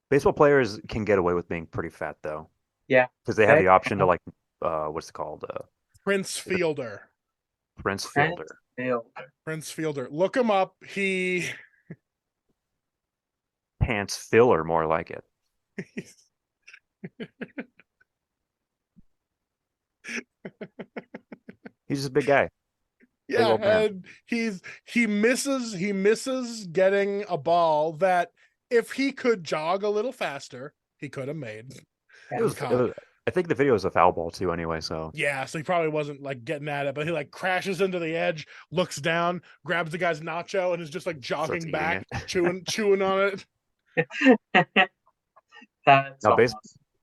Baseball players can get away with being pretty fat though. Yeah. Because they have the option to like, what's it called? Prince Fielder. Prince Fielder. Prince Fielder. Look him up. He pants filler, more like it. He's just a big guy. Yeah, and he misses getting a ball that if he could jog a little faster, he could have made. I think the video is a foul ball too, anyway. So yeah, so he probably wasn't like getting at it, but he like crashes into the edge, looks down, grabs the guy's nacho, and is just like jogging back, chewing on it. That's awesome.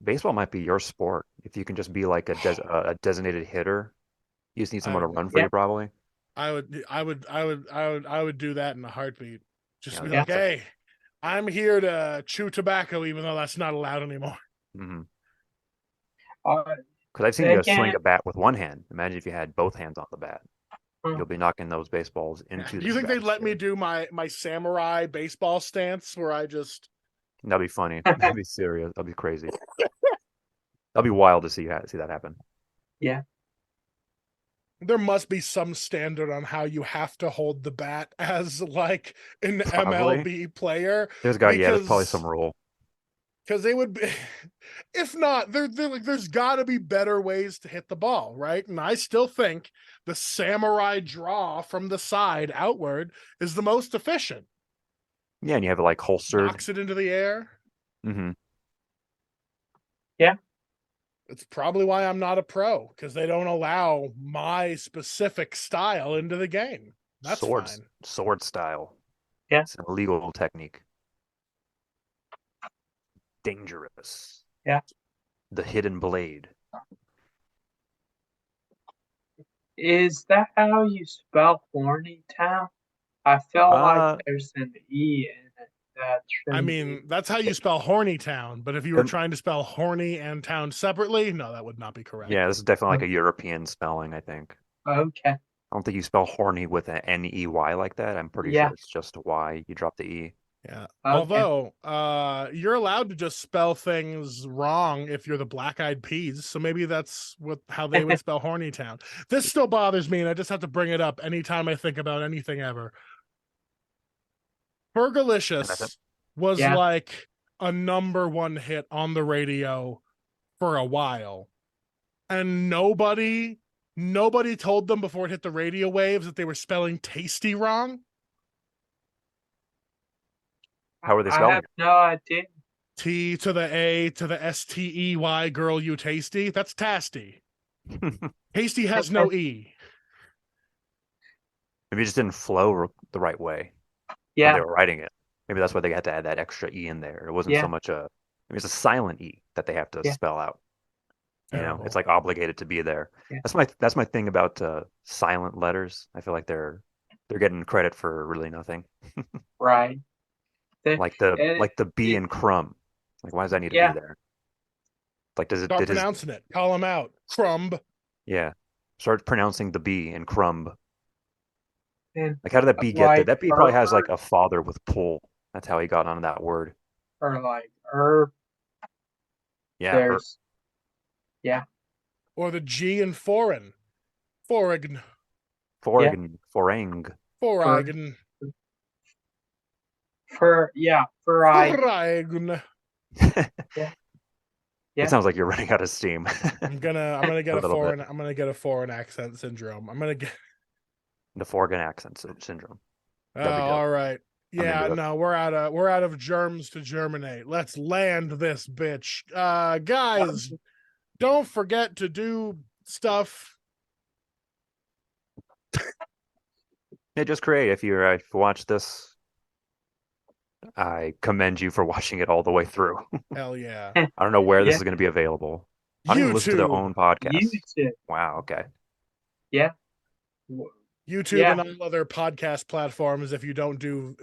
Baseball might be your sport if you can just be like a designated hitter. You just need someone to run for you, probably. I would do that in a heartbeat. Just be like, hey, I'm here to chew tobacco, even though that's not allowed anymore. Mm-hmm. Because I've seen you swing a bat with one hand. Imagine if you had both hands on the bat. You'll be knocking those baseballs into. Do you think they'd let me do my samurai baseball stance where I just? That'd be funny. That'd be serious. That'd be crazy. That'd be wild to see that happen. Yeah. There must be some standard on how you have to hold the bat as like an Probably. MLB player. There's probably some rule. Because they would be, if not, there's got to be better ways to hit the ball, right? And I still think the samurai draw from the side outward is the most efficient. Yeah, and you have it like holstered. Knocks it into the air. Mm-hmm. Yeah. It's probably why I'm not a pro, because they don't allow my specific style into the game. That's fine. Sword style. Yeah. It's an illegal technique. Dangerous. Yeah. The hidden blade. Is that how you spell Horny Town? I feel like there's an E in it. I mean, that's how you spell Horny Town, but if you were trying to spell horny and town separately, no, that would not be correct. Yeah, this is definitely like a European spelling, I think. Okay. I don't think you spell horny with an N-E-Y like that. I'm pretty sure it's just a Y. You drop the E. Yeah. Okay. Although, you're allowed to just spell things wrong if you're the Black Eyed Peas, so maybe that's how they would spell Horny Town. This still bothers me, and I just have to bring it up anytime I think about anything ever. Fergalicious was like a #1 hit on the radio for a while, and nobody told them before it hit the radio waves that they were spelling tasty wrong. How are they spelling? I have no idea. T to the A to the STEY, girl, you tasty. That's tasty. Tasty has no E. Maybe it just didn't flow the right way. Yeah. When they were writing it. Maybe that's why they had to add that extra E in there. It wasn't so much it's a silent E that they have to spell out. You know, it's like obligated to be there. Yeah. That's my thing about silent letters. I feel like they're getting credit for really nothing. Right. Like the B in crumb. Like, why does that need to be there? Like, start pronouncing it? Call him out. Crumb. Yeah. Start pronouncing the B in crumb. And like, how did that B get there? That B probably has like a father with pull. That's how he got on that word. Or like herb. Yeah. Or the G in foreign. Foragn. Forang. Foragen. Foragen. It sounds like you're running out of steam. I'm gonna get a foreign accent syndrome. I'm gonna get the foreign accent syndrome. Oh, all right. Yeah, no, we're out of germs to germinate. Let's land this bitch. Guys, don't forget to do stuff. Yeah, just create. If you watch this, I commend you for watching it all the way through. Hell yeah. I don't know where this is going to be available. I don't even listen to their own podcast. YouTube. Wow, okay. Yeah. YouTube and all other podcast platforms if you don't do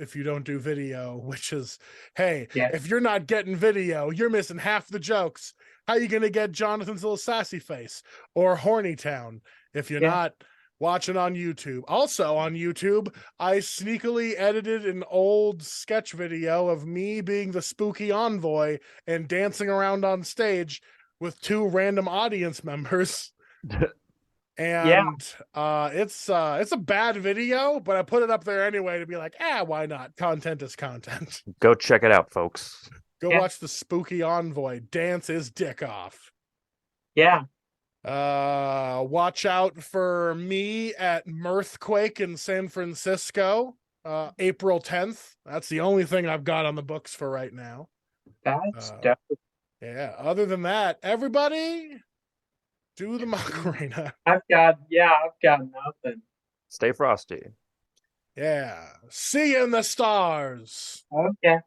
video, which is, hey, if you're not getting video, you're missing half the jokes. How are you going to get Jonathan's little sassy face or Horny Town if you're not watching on YouTube? Also on YouTube, I sneakily edited an old sketch video of me being the spooky envoy and dancing around on stage with 2 random audience members. And it's a bad video, but I put it up there anyway to be like, why not? Content is content. Go check it out, folks. Go watch the spooky envoy dance his dick off. Yeah. Watch out for me at Mirthquake in San Francisco, April 10th. That's the only thing I've got on the books for right now. That's definitely. Yeah. Other than that, everybody do the Macarena. I've got nothing. Stay frosty. Yeah. See you in the stars. Okay.